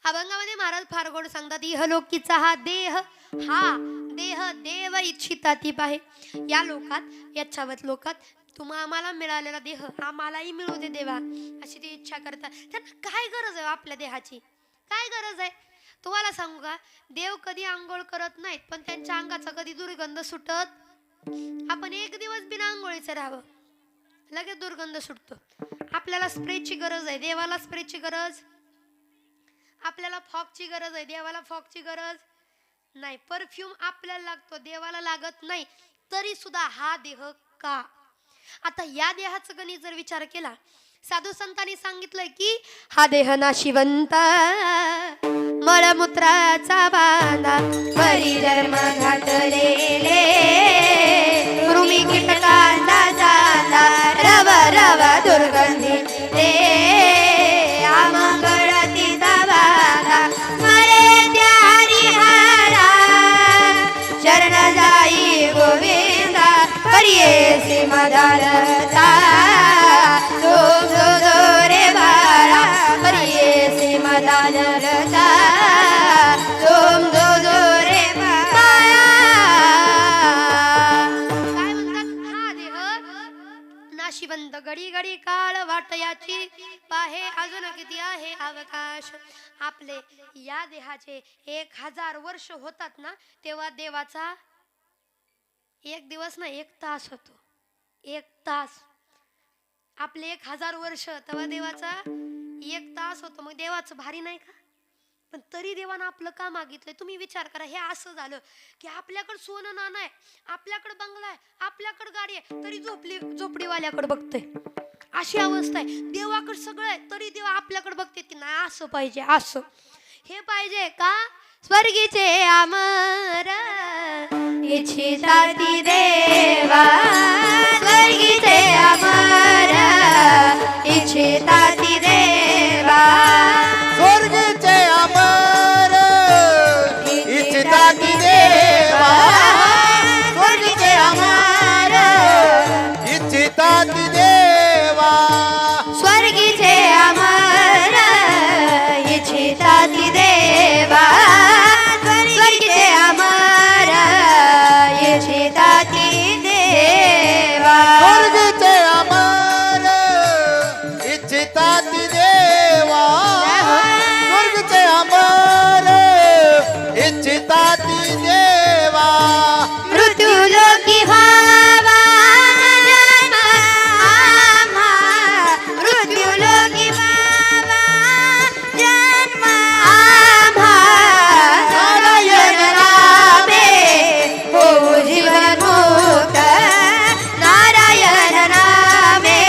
अभंगामध्ये महाराज फार गोड सांगतात, इहलोकीचा हा देह, हा देह देव इच्छिताती पाहे. या लोकात, या छावत लोकात आम्हाला मिळालेला देह आम्हालाही मिळू दे देवा, अशी ती इच्छा करतात. त्यांना काय गरज आहे आपल्या देहाची? काय गरज आहे? तुम्हाला सांगू का, देव कधी आंघोळ करत नाहीत, पण त्यांच्या अंगाचा कधी दुर्गंध सुटत. आपण एक दिवस बिना आंघोळीचं राहावं, लगेच दुर्गंध सुटतो. आपल्याला स्प्रेची गरज आहे, देवाला स्प्रेची गरज. आपल्याला फॉगची गरज आहे, देवाला फॉगची गरज नाही. परफ्यूम आपल्याला लागतो, देवाला लागत नाही. तरी सुद्धा हा देह का? आता या देहाचं गणित जर विचार केला, साधू संतांनी सांगितलंय की हा देह नाशिवंत, मळमूत्राचा बांधा, परी जन्म घातलेले, कृमी कीटकांना जाला, रव रव दुर्गंधी रे, आमंगळ तिचा बांधा, स्मरे त्या हरिहरा, शरण जाई गोविंदा, परिये मदालता, जो जो जो रे बाळा, परिये मदालता, जोम जो जो रे बाळा. काय म्हणतात? हा देह नाशिवंत, घडी घडी काळ वाट याची पाहे, अजून किती आहे अवकाश. आपले या देहाचे 1000 वर्ष होतात ना, तेव्हा देवाचा एक दिवस ना 1 तास होतो. 1 तास. आपले 1000 वर्ष, तेव्हा देवाचा 1 तास होतो. मग देवाचं भारी नाही का? पण तरी देवानं आपलं का मागितलंय? तुम्ही विचार करा. हे असं झालं की आपल्याकडे सोनं नाणं आहे, आपल्याकडे बंगला आहे, आपल्याकडे गाडी आहे, तरी झोपडीवाल्याकडे बघतोय. अशी अवस्था आहे. देवाकडे सगळं आहे, तरी देवा आपल्याकडे बघते की नाही असं पाहिजे, असं हे पाहिजे का? स्वर्गीचे अमर इच्छिताती देवा, स्वर्गीचे अमर इच्छिताती देवा, स्वर्गीचे अमर इच्छिताती देवा, स्वर्गीचे अमर इच्छिताती देवा, स्वर्गीचे अमर इच्छिताती देवा, स्वर्गीचे अमर इच्छिताती देवा, स्वर्गीचे अमर इच्छिताती देवा, स्वर्गीचे अमर इच्छिताती देवा, मृत्यू लोकी व्हावा जन्म आम्हा, मृत्यू लोकी व्हावा जन्म आम्हा, नारायण नामे होऊ जीवनमुक्त, नारायण नामे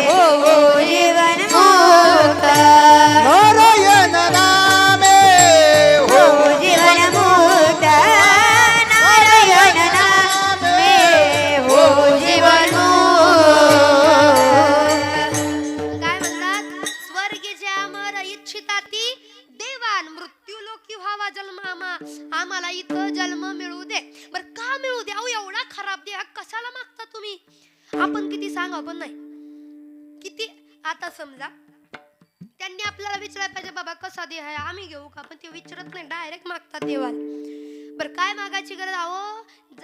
होऊ जीवनमुक्त, नारायण नामे होऊ जीवनमुक्त, नारायण नामे होऊ जीवनमुक्त. काय म्हणतात? स्वर्गीचे अमर इच्छिताती देवान, मृत्यू लोकी व्हावा जन्म आम्हाला इथं जन्म मिळू दे. बर का मिळू दे? अहो एवढा खराब देह कशाला मागता तुम्ही? आपण किती सांगा पण नाही किती. आता समजा त्यांनी आपल्याला विचारायला पाहिजे, बाबा कसा देह आहे, आम्ही घेऊ का? पण ते विचारत नाही, डायरेक्ट मागतात देवाला. बर काय मागायची गरज? अहो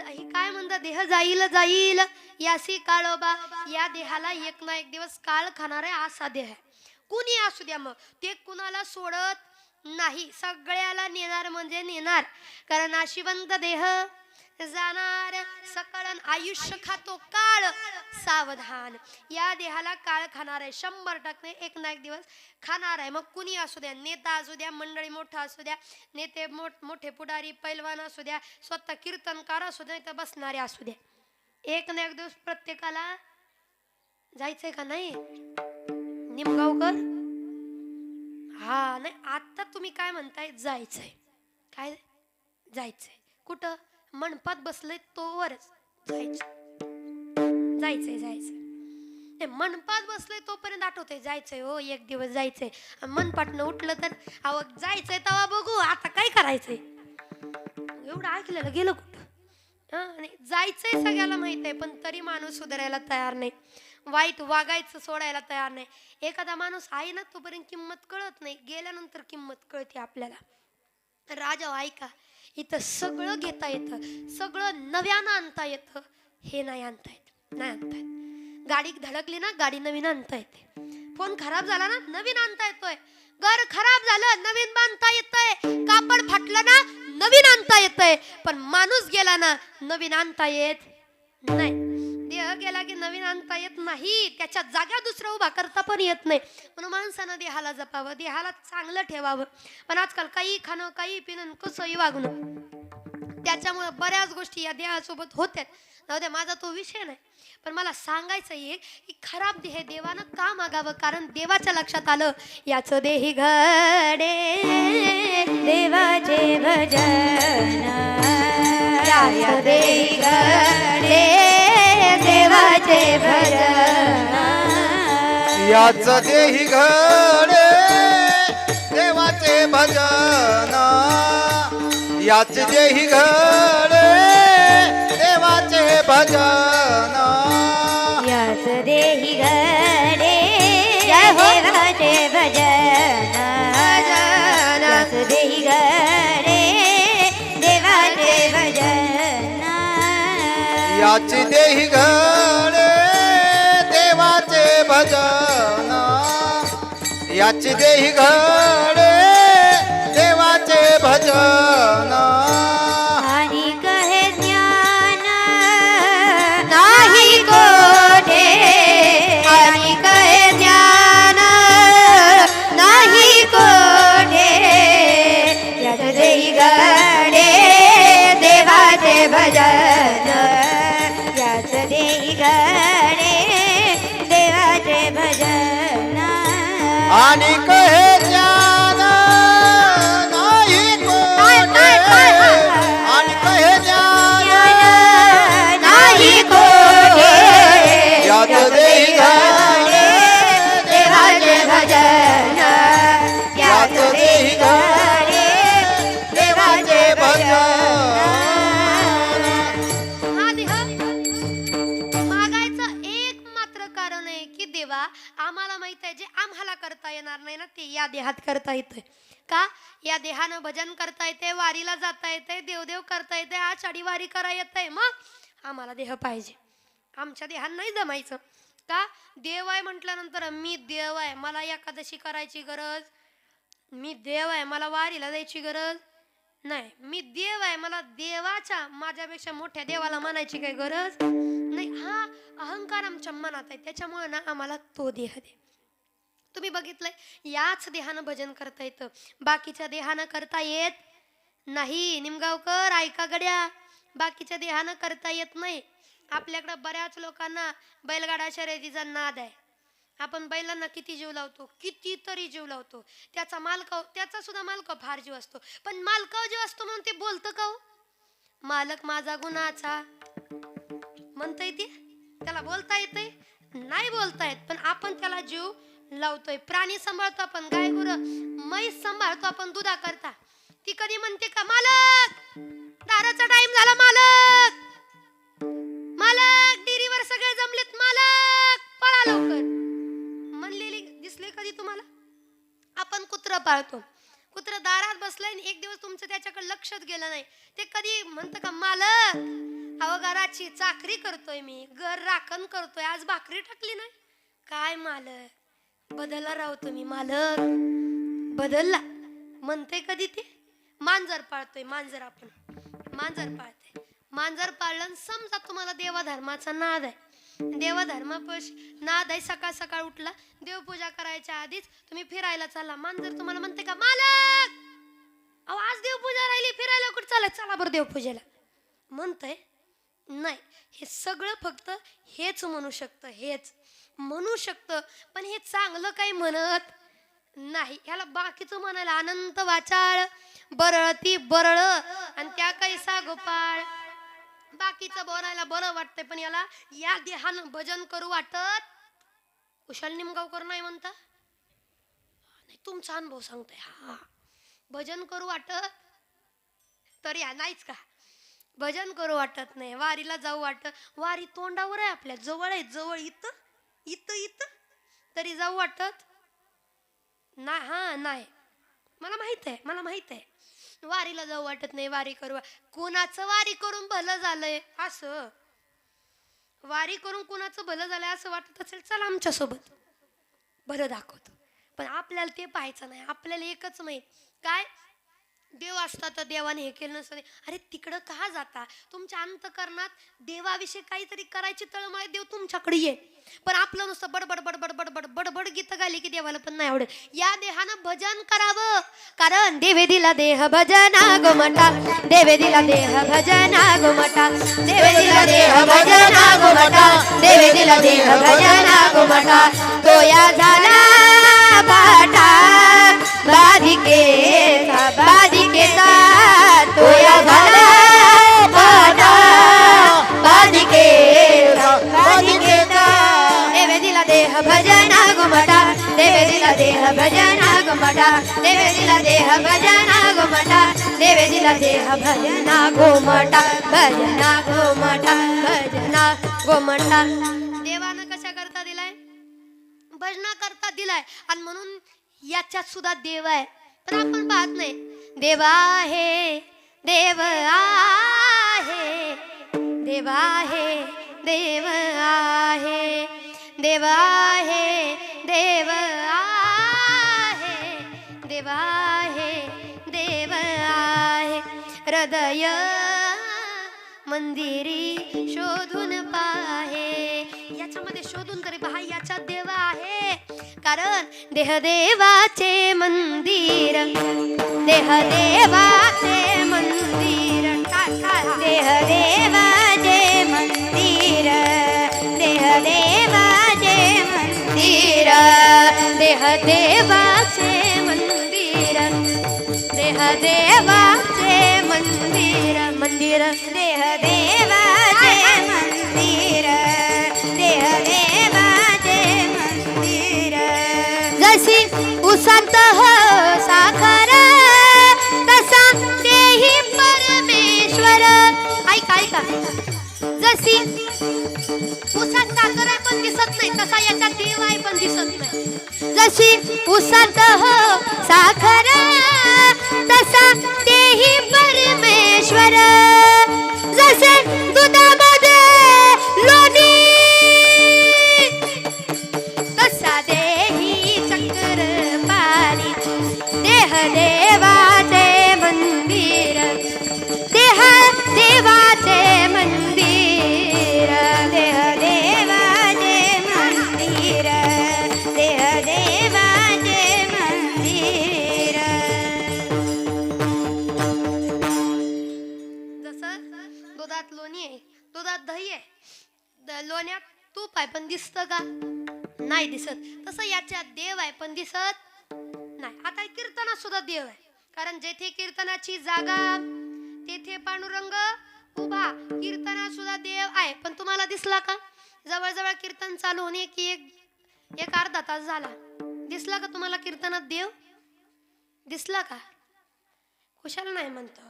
हे काय म्हणतात, देह जाईल जाईल यासी काळोबा, या देहाला एक ना एक दिवस काळ खाणार आहे असा देह आहे. कुणी असू द्या, मग ते कुणाला सोडत नाही, सगळ्याला नेणार म्हणजे नेणार. कारण नाशिवंत देह जाणार, सकळन आयुष्य खातो काळ सावधान. या देहाला काळ खाणार आहे, 100% एक ना एक दिवस खाणार आहे. मग कुणी असू द्या, नेता असू द्या, मंडळी मोठा असू द्या, नेते मोठे पुढारी पैलवान असू द्या, स्वतः कीर्तनकार असू द्या, तर बसणारे असू द्या, एक ना एक दिवस प्रत्येकाला जायचंय का नाही? निमगावकर हा नाही, आता तुम्ही काय म्हणताय? जायचंय. काय जायचंय? कुठं? मंडपात बसलंय तोवरच जायचं, जायचंय जायचंय. मंडपात बसलंय तोपर्यंत आठवतंय जायचंय, हो एक दिवस जायचंय. मनपाटनं उठलं तर अहो जायचंय तेव्हा बघू, आता काय करायचंय? एवढं ऐकलेलं गेलं कुठं? आणि जायचंय सगळ्याला माहित आहे, पण तरी माणूस सुधारायला तयार नाही. वाईट वागायचं सोडायला तयार नाही. एखादा माणूस आहे ना तोपर्यंत किंमत कळत नाही, गेल्यानंतर किंमत कळते आपल्याला. राजा ऐका, इथं सगळं घेता येतं, सगळं नव्यानं आणता येतं, हे नाही आणता येत, नाही आणता येत. गाडी धडकली ना गाडी नवीन आणता येते, फोन खराब झाला ना नवीन आणता येतोय, घर खराब झालं नवीन बांधता येतंय, कापड फाटलं ना नवीन आणता येतंय, पण माणूस गेला ना नवीन आणता येत नाही. देह गेला की नवीन आणता येत नाही, त्याच्या जागा दुसरं उभा करता पण येत नाही. म्हणून माणसानं देहाला जपावं, देहाला चांगलं ठेवावं. पण आजकाल काही खाणं काही पिणं कसंही वागणं, त्याच्यामुळे बऱ्याच गोष्टी या देहासोबत होत्यात. जाऊ दे, माझा तो विषय नाही. पण मला सांगायचं आहे की खराब देह देवानं का मागावं, कारण देवाच्या लक्षात आलं याचं देही घडे देवाचे भजन, याचं देही घडे देवाचे भजन, याच देही घडे देवाचे भजन, याच देही घडे देवाचे भजन, याच देही घडे देवाचे भजन, याच देही घडे देवाचे भजन, याच देही घडे देवाचे भजन, याच देही घडे देवाचे भजन, आणि कहे ज्ञान नाही कोठे, आणि कहे ज्ञान नाही कोठे, याच देही घडे देवाचे भजन, याच देही घडे देवाचे भजन, आणि कहे ज्ञान नाही कोठे, आणि कहे ज्ञान नाही कोठे, याच देही घडे देवाचे भजन, याच देही घडे देवाचे भजन. हा देह मागायचं एक मात्र कारण आहे की देवा आम्हाला माहित आहे जे आम्हाला करता येणार नाही ना ते या देहात करता येतंय. का? या देहानं भजन करता येते, वारीला जाता येते, देवदेव करता येते, आषाढी वारी करा येते. मग आम्हाला देह पाहिजे, आमच्या देहात नाही जमायचं. का? देव आहे म्हटल्यानंतर मी देव आहे मला एकादशी करायची गरज, मी देव आहे मला वारीला जायची गरज नाही, मी देव आहे मला देवाच्या माझ्यापेक्षा मोठ्या देवाला म्हणायची काही गरज नाही. हा अहंकार आमच्या मनात आहे, त्याच्यामुळे ना आम्हाला तो देह दे. तुम्ही बघितलंय याच देहानं भजन करता येतं, बाकीच्या देहानं करता येत नाही. निमगावकर ऐका गड्या, बाकीच्या देहानं करता येत नाही. आपल्याकडं बऱ्याच लोकांना बैलगाडा शर्यतीचा नाद आहे. आपण बैलांना किती जीव लावतो, कितीतरी जीव लावतो. त्याचा सुद्धा मालक फार जीव असतो, पण मालकावर जीव असतो म्हणून ते बोलतं का हो? मालक माझा गुणाचा म्हणता येते, त्याला बोलता येते नाही बोलता येत, पण आपण त्याला जीव लावतोय. प्राणी सांभाळतो आपण, गाय गुरं म्हैस सांभाळतो आपण दुधा करता, ती कधी म्हणते का मालक दाराचा टाइम झाला, मालक मालक डेअरीवर सगळे जमलेत, मालक पळा लवकर म्हणलेली दिसले कधी तुम्हाला? आपण कुत्रं पाळतो, कुत्रं दारात बसलंय आणि एक दिवस तुमचं त्याच्याकडे लक्षच गेलं नाही, ते कधी म्हणतं का मालक अहो घराची चाकरी करतोय मी, घर राखण करतोय, आज भाकरी टाकली नाही काय मालक? बदलला राव तुम्ही, मालक बदलला म्हणते कधी ते? मांजर पाळतोय, मांजर आपण मांजर पाळते, मांजर पाळलं समजा तुम्हाला देवाधर्माचा नाद आहे, देवाधर्मापश नाद आहे, सकाळ सकाळ उठला देवपूजा करायच्या आधीच तुम्ही फिरायला चालला, मांजर तुम्हाला म्हणते का मालक अहो आज देवपूजा राहिली फिरायला कुठं चालत, चला बरं देवपूजेला म्हणतंय? नाही, हे सगळं फक्त हेच म्हणू शकतं, हेच म्हणू शकतं, पण हे चांगलं काही म्हणत नाही. ह्याला बाकीचं म्हणायला अनंत वाचाळ बरळती बरळ आणि त्या कैसा गोपाळ, बाकीचं बोलायला बरं वाटतंय, पण याला या देहानं भजन करू वाटत. कुशल निमगावकर नाही म्हणता नाही, तुमचा अनुभव सांगतोय. हा भजन करू वाटत तरी नाहीच का, भजन करू वाटत नाही, वारीला जाऊ वाटत, वारी तोंडावर आहे आपल्या, जवळ आहे, जवळ इथं इथं तरी जाऊ वाटत ना. हा नाही, मला माहित आहे वारीला जाऊ वाटत नाही. वारी करू, कुणाचं वारी करून भलं झालंय असं, वारी करून कुणाचं भलं झालंय असं वाटत असेल, चला आमच्या सोबत भलं दाखवतो. पण आपल्याला ते पाहायचं नाही. आपल्याला एकच माहित, काय देव असता तर देवाने हे केलं नसतं. अरे तिकडं का जाता? तुमच्या अंतकरणात देवाविषयी काहीतरी करायची तळमळ, देव तुमच्याकडे ये. पण आपलं नुसतं बडबड बडबड बडबड बडबड गीत गायली की देवाला पण नाही आवडत. या देहानं भजन करावं, कारण देवे दिला देह भजना गोमटा, देवे दिला देह भजना गोमटा, देवे दिला देह भजना गोमटा, देवे दिला देह भजना गोमटा. तोया झाला बाटा बाधिकेचा तोया झाला बाटा बाधिकेचा. देवे दिला देह भजना गोमटा, देवे दिला देह भजना गोमटा, देवे दिला देह भजना गोमटा, देवे दिला देह भजना गोमटा, भजना गोमटा, भजना गोमटा. देवानं कशा करता दिलाय? भजना करता दिलाय. आणि म्हणून याच्यात सुद्धा देव आहे, पण आपण पाहत नाही. देव आहे, देव आहे, देव आहे, देव आहे, देव आहे, देव आहे, देव आहे, देव आहे. हृदय मंदिरी शोधून पाहे, याच्यामध्ये शोधून तरी पहा, याच्यात देव आहे. कारण देह देवाचे मंदिर, देह देवाचे मंदिर, देह देवाचे मंदिर, देह देवाचे मंदिर, देह देवाचे मंदिर, देह देवाचे मंदिर, मंदिर देह देवाचे मंदिर, देह देवाचे मंदिर. जशी उसात हो साखर, तसा तेही परमेश्वर. ऐका ऐका, जशी उसात साखर आहे पण दिसत नाही, तसा याच्यात देव आहे पण दिसत नाही. जशी उसात हो साखर, तसा तेही परमेश्वर. जसे दुधामध्ये लोणी, तसा देही चक्र पाणी. देह देवाचे मंदिर, देह देवाचे मंदिर, देह देवाचे मंदिर, देह देवाचे मंदिर. जसं दुधात लोणी आहे, दुधात दही आहे, लोण्यात तूप आहे पण दिसतं का? नाही दिसत. तसं याच्यात देव आहे पण दिसत नाही. आता कीर्तनात सुद्धा देव आहे, कारण जेथे कीर्तनाची जागा तेथे पांडुरंग उभा. कीर्तनात सुद्धा देव आहे, पण तुम्हाला दिसला का? जवळजवळ कीर्तन चालू होणे की एक अर्धा तास झाला, दिसला का तुम्हाला कीर्तनात देव? दिसला का? कुशाला नाही म्हणतो.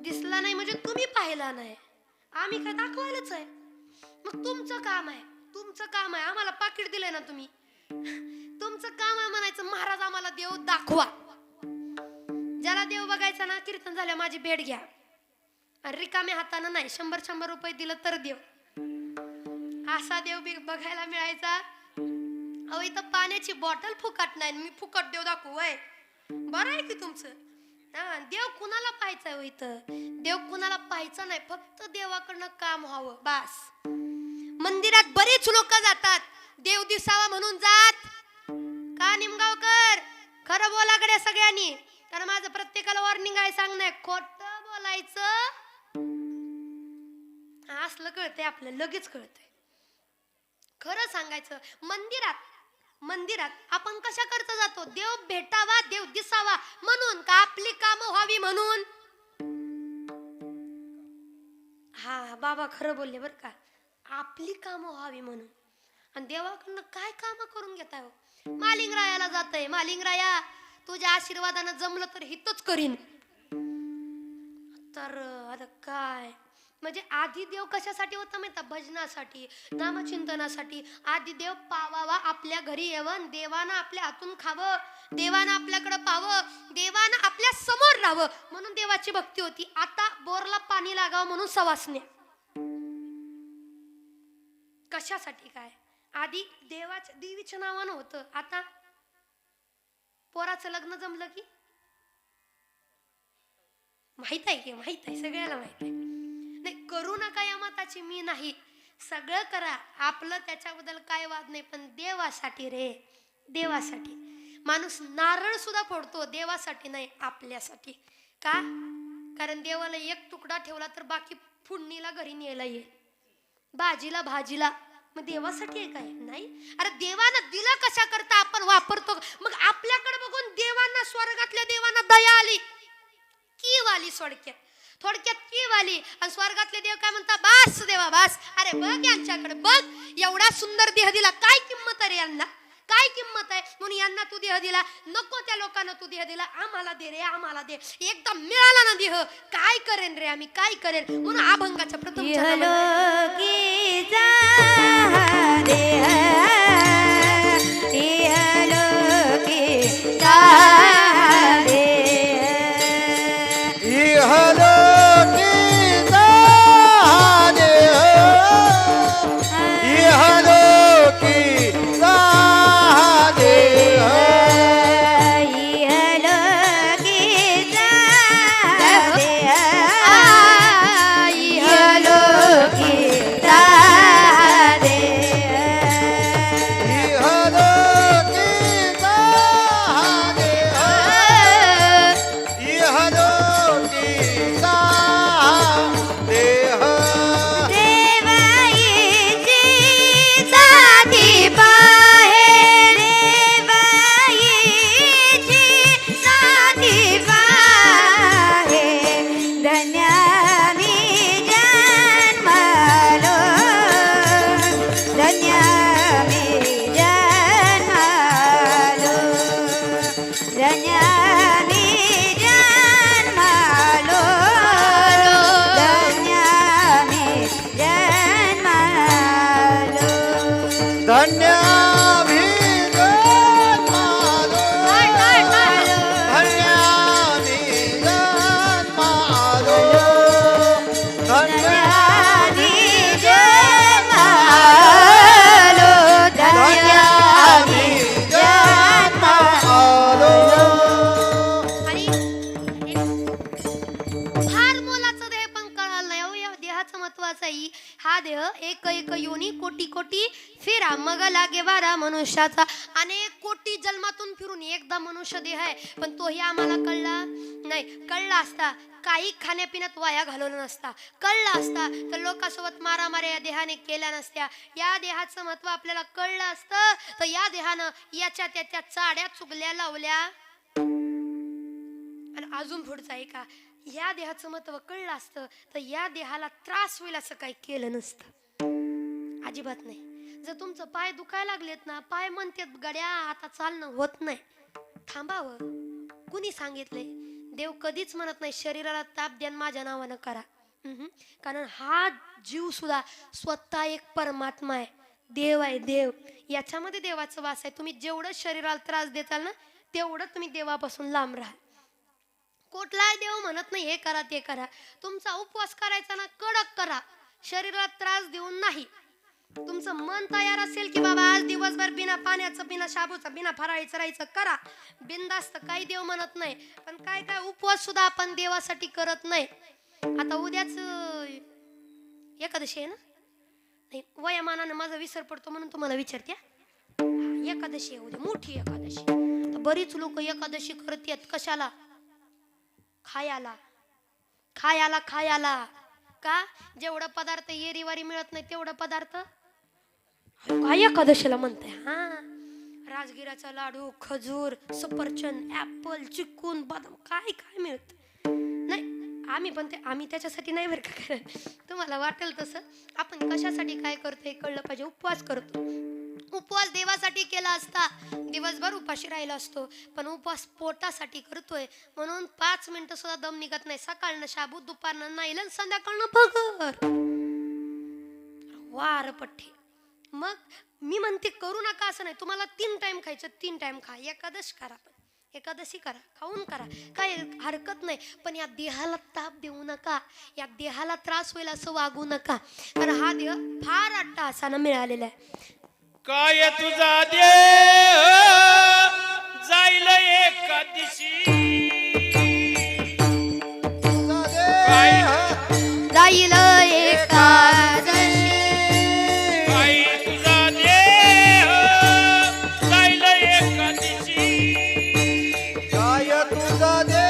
दिसला नाही म्हणजे तुम्ही पाहिला नाही, आम्ही काय दाखवायलाच आहे. मग तुमचं काम आहे, तुमचं काम आहे. आम्हाला पाकिट दिलंय ना तुम्ही, तुमचं काम आहे म्हणायचं महाराज आम्हाला देव दाखवा. ज्याला देव बघायचा ना, कीर्तन झालं माझी भेट घ्या. रिकाम्या हातानं नाही, 100 रुपये दिलं तर देव. असा देव बघायला मिळायचा. अहो इथं पाण्याची बॉटल फुकट नाही, मी फुकट देव दाखवू वय? बरं आहे की तुमचं. देव कुणाला पाहायचं हो? इथं देव कुणाला पाहायचं नाही, फक्त देवाकडनं काम व्हावं बास. मंदिरात बरेच लोक जातात देव दिसावा म्हणून जात का निमगावकर? खरं बोलाकडे सगळ्यांनी, कारण माझं प्रत्येकाला वॉर्निंग आहे, सांगणं खोटं बोलायचं असलं कळतंय आपलं, लगेच कळतंय. खरं सांगायचं. मंदिरात आपण कशा करता जातो? देव भेटावा, देव दिसावा म्हणून का आपली कामं व्हावी म्हणून? हा बाबा खरं बोलले बर का, आपली कामं व्हावी म्हणून. आणि देवाकडनं काय कामं करून घेताय हो? मालिंगरायाला जातय, मालिंगराया तुझ्या आशीर्वादानं जमलं तर हितच करीन. तर आता काय म्हणजे आधी देव कशासाठी होता माहिती? भजनासाठी, नामचिंतनासाठी. आधी देव पावावा, आपल्या घरी येवं, देवानं आपल्या हातून खावं, देवानं आपल्याकडे पाहावं, देवानं आपल्या समोर राहावं, म्हणून देवाची भक्ती होती. आता बोरला पाणी लागावं म्हणून सवासण्या. कशासाठी काय? आधी देवीच्या नावानं होतं. आता पोराचं लग्न जमलं की माहित आहे की, माहित आहे, सगळ्याला माहित आहे. नाही करू नका या मताची मी नाही, सगळं करा आपलं, त्याच्याबद्दल काय वाद नाही, पण देवासाठी रे, देवासाठी. माणूस नारळ सुद्धा फोडतो देवासाठी नाही, आपल्यासाठी. का? कारण देवाला एक तुकडा ठेवला तर बाकी फुडणीला घरी न्यायला येईल, भाजीला भाजीला. मग देवासाठी आहे काय? नाही. अरे देवानं दिलं कशा करता आपण वापरतो. मग आपल्याकडे बघून देवांना, स्वर्गातल्या देवांना दया आली, कीव आली थोडक्यात कीव आली. आणि स्वर्गातले देव काय म्हणतात? बास देवा बास, अरे बघ यांच्याकडे बघ, एवढा सुंदर देह दिला, काय किंमत आहे यांना, काय किंमत आहे, म्हणून यांना तू देह दिला, नको त्या लोकांना तू देह दिला, आम्हाला दे रे, आम्हाला दे. एकदा मिळाला ना देह, काय करेन रे आम्ही, काय करेन. म्हणून अभंगाच्या प्रथम हा देह एक एक योनी कोटी कोटी फिरा मग लागे वारा मनुष्याचा. अनेक कोटी जन्मातून फिरून एकदा मनुष्य देह आहे, पण तोही आम्हाला कळला नाही. कळला असता काही खाण्यापिण्यात वाया घालवलं नसता, कळला असता तर लोकांसोबत मारामाऱ्या या देहाने केल्या नसत्या. या देहाचं महत्व आपल्याला कळलं असतं तर या देहानं याच्या त्याच्या चाड्या चुगल्या लावल्या. आणि अजून पुढचं आहे का, या देहाचं महत्व कळलं असतं तर या देहाला त्रास होईल असं काही केलं नसतं. अजिबात नाही. जर तुमचं पाय दुखायला लागलेत ना, पाय म्हणतात गड्या आता चालणं होत नाही, थांबावं. कुणी सांगितलंय? देव कधीच म्हणत नाही शरीराला ताप द्या माझ्या नावानं करा. कारण हा जीव सुद्धा स्वतः एक परमात्मा आहे, देव आहे. देव याच्यामध्ये देवाचा वास आहे. तुम्ही जेवढं शरीराला त्रास देताल ना तेवढं तुम्ही देवापासून लांब राहा. कुठलाही देव म्हणत नाही हे करा ते करा. तुमचा उपवास करायचा ना कडक करा, शरीराला त्रास देऊन नाही. तुमचं मन तयार असेल की बाबा आज दिवसभर बिना पाण्याचं, बिना शाबूचं, बिना फराळीचं राहायचं, करा बिनधास्त. काही देव म्हणत नाही. पण काय काय उपवास सुद्धा आपण देवासाठी करत नाही. आता उद्याच एकादशी आहे ना, नाही वयामानाने माझा विसर पडतो म्हणून तुम्हाला विचारते. एकादशी आहे उद्या, मोठी एकादशी. बरीच लोक एकादशी करतात कशाला? खायाला खायाला खायाला. का? जेवढा पदार्थ येरीवारी मिळत नाही तेवढा पदार्थ काय एकादशीला म्हणताय? हा, राजगिराचा लाडू, खजूर, सफरचंद, ऍपल, चिकून, बदाम, काय काय मिळत नाही. आम्ही त्याच्यासाठी नाही बरं का करत. तुम्हाला वाटेल तसं. आपण कशासाठी काय करतोय कळलं पाहिजे. उपवास करतो, उपवास देवासाठी केला असता दिवसभर उपाशी राहिला असतो, पण उपवास पोटासाठी करतोय म्हणून 5 मिनिटं सुद्धा दम निघत नाही. सकाळनं शाबूत, दुपारनं नाईल, संध्याकाळनं भगर. वार पठ्ठे. मग मी म्हणते करू नका असं नाही, तुम्हाला 3 टाइम खायचं 3 टाइम खा. एकादश करा, पण एकादशी करा, खाऊन करा, काय हरकत नाही. पण या देहाला ताप देऊ नका, या देहाला त्रास होईल असं वागू नका. कारण हा देह फार अट्टहासानं मिळालेला आहे. काय तुझा देह जाईल एका दिवशी, काय जाईल एकादशी, काय तुझा देह जाईल एका दिवशी, काय तुझा दे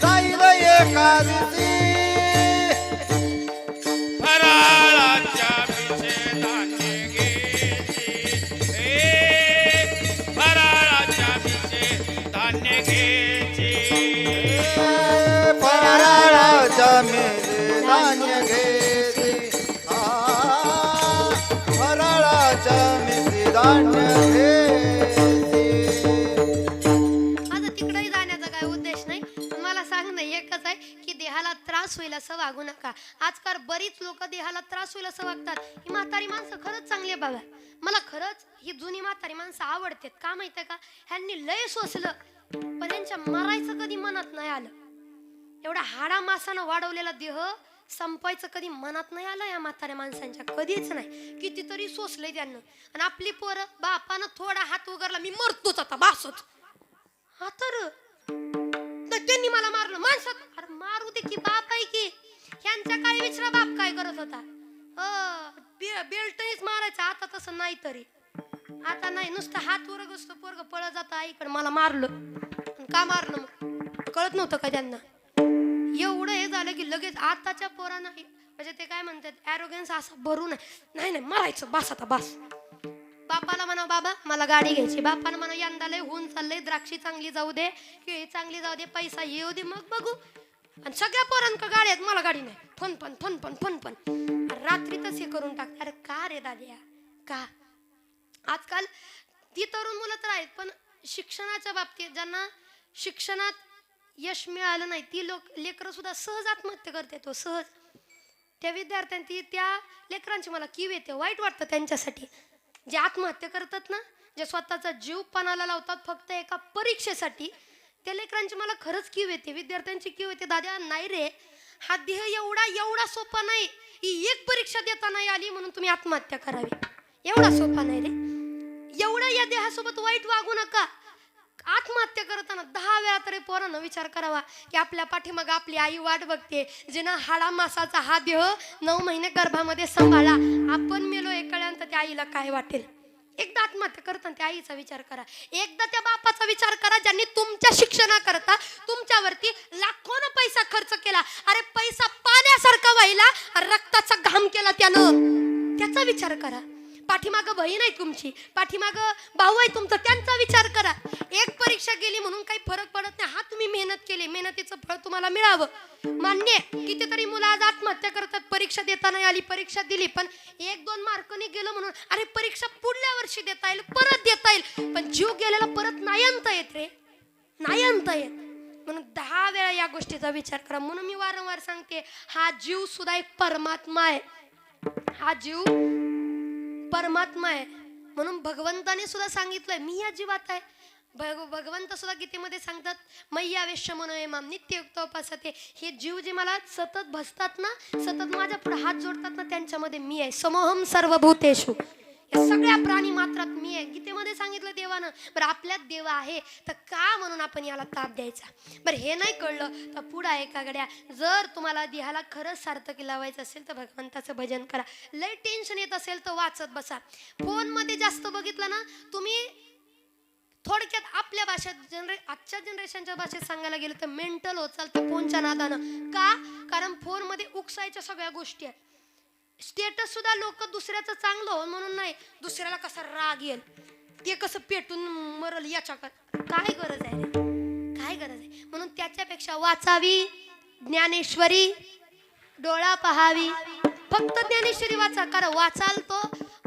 जाईल एकादशी, फराळाच्या पिछे धान्य घ्यायचे, फराळाच्या पिछे धान्य घ्यायचे, फराळाच्या मेळे धान्य घ्यायचे, फराळाच्या मेळे धान्य घ्यायचे. आता तिकडेही जाण्याचा काय उद्देश नाही, पण मला सांगणं एकच आहे की देहाला त्रास होईल असं वागू नका. आजकाल बरीच लोक देहाला त्रास होईल असं वागतात. ही म्हातारी माणसं खरंच चांगली आहे बाबा, मला खरंच ही जुनी म्हातारी माणसं आवडतात. का माहितीये का, ह्यांनी लय सोसलं पण यांच्या मरायचं कधी मनात नाही आलं. एवढा हाडा मासानं वाढवलेला देह संपायचं कधी मनात नाही आलं या म्हाताऱ्या माणसांच्या, कधीच नाही. कितीतरी सोसलंय त्यांना. आणि आपली पोरं बापानं थोडा हात उगारला मी मरतोच आता बासच, हा तर त्यांनी मला मारलं माणसात. अरे मारू दे की, बाप आहे की. ह्यांच्या काय विचारा बाप काय करत होता, बेल्टनीच मारायचा. आता तसं नाही, तरी आता नाही, नुसतं हात वर असतो पोरग पळत जातं आईकडे, मला मारलं. का मारलं मग कळत नव्हतं का त्यांना. एवढं हे झालं की लगेच आताच्या पोरांना म्हणजे ते काय म्हणतात ॲरोगन्स असा भरू नाही मारायचं बास आता बास. बापाला म्हणा बाबा मला गाडी घ्यायची, बापानं म्हणा यंदा लय होऊन चाललंय, द्राक्षी चांगली जाऊ दे, केळी चांगली जाऊ दे, पैसा येऊ दे, मग बघू. आणि सगळ्या पोरांक गाडी आहेत, मला गाडी नाही. फन रात्री तसे करून टाकतात. अरे का रे दाद्या का. आजकाल ती तरुण मुलं तर आहेत, पण शिक्षणाच्या बाबतीत ज्यांना शिक्षणात यश मिळालं नाही ती लेकरं सुद्धा सहज आत्महत्या करते. तो सहज त्या विद्यार्थ्यांची त्या लेकरांची मला कीव येते, वाईट वाटतं त्यांच्यासाठी. जे आत्महत्या करतात ना, जे स्वतःचा जीव पणाला लावतात फक्त एका परीक्षेसाठी, त्या लेकरांची मला खरंच कीव येते, विद्यार्थ्यांची कीव येते. दादा नाही रे, हा देह एवढा सोपा नाही. ही एक परीक्षा देता नाही आली म्हणून तुम्ही आत्महत्या करावी, एवढा सोपा नाही रे. एवढा या देहासोबत वाईट वागू नका. आत्महत्या करताना 10 वेळा तरी पोरांना विचार करावा की आपल्या पाठीमाग आपली आई वाट बघते, जिनं हाडा मासाचा हा देह 9 महिने गर्भामध्ये सांभाळला. आपण मेलो एकाळ्यांत त्या आईला काय वाटेल. एकदा आत्महत्या करताना त्या आईचा विचार करा, एकदा त्या बापाचा विचार करा ज्यांनी तुमच्या शिक्षणाकरता तुमच्यावरती लाखोनं पैसा खर्च केला. अरे पैसा पाण्यासारखा व्हायला रक्ताचा घाम केला त्यानं, त्याचा विचार करा. पाठीमाग बहीण आहे तुमची, पाठीमाग भाऊ आहे तुमचा, त्यांचा विचार करा. एक परीक्षा गेली म्हणून काही फरक पडत नाही. हा तुम्ही मेहनत केली, मेहनतीचं फळ तुम्हाला मिळावं. मान्य. कितीतरी मुलं आज आत्महत्या करतात, परीक्षा देता नाही आली, परीक्षा दिली पण 1-2 मार्कने गेलं म्हणून अरे परीक्षा पुढल्या वर्षी देता येईल, परत देता येईल, पण जीव गेलेला परत नाही आणता येत रे, नाही आणता येत. म्हणून 10 वेळा या गोष्टीचा विचार करा. म्हणून मी वारंवार सांगते, हा जीव सुद्धा एक परमात्मा आहे, हा जीव परमात्मा आहे. म्हणून भगवंताने सुद्धा सांगितलंय मी या जीवात आहे. भगवंत सुद्धा गीतेमध्ये सांगतात मय्यावेश्य मनोये माम नित्ययुक्त उपासते. हे जीव जे मला सतत भसतात ना, सतत माझ्या पुढे हात जोडतात ना, त्यांच्यामध्ये मी आहे. समोहम सर्वभूतेषु, या सगळ्या प्राणी मात्रात मी आहे. गीतेमध्ये सांगितलं देवानं. बरं आपल्यात देव आहे तर का म्हणून आपण याला ताप द्यायचा. बरं हे नाही कळलं तर पुढं आहे का गड्या, जर तुम्हाला देहाला खरंच सार्थकी लावायचं असेल तर भगवंताचं भजन करा. लय टेन्शन येत असेल तर वाचत बसा. फोनमध्ये जास्त बघितलं ना तुम्ही, थोडक्यात आपल्या भाषेत आजच्या जनरेशनच्या भाषेत सांगायला गेलं तर मेंटल होत चालतं फोनच्या नादानं. का, कारण फोनमध्ये उकसायच्या सगळ्या गोष्टी आहेत. स्टेटस सुद्धा लोक दुसऱ्याचं चांगलं हो म्हणून नाही, दुसऱ्याला कसा राग येईल, ते कसं पेटून मरल याच्या काय गरज आहे रे, काय गरज आहे. म्हणून त्याच्यापेक्षा वाचावी ज्ञानेश्वरी, डोळा पहावी, फक्त ज्ञानेश्वरी वाचा. कारण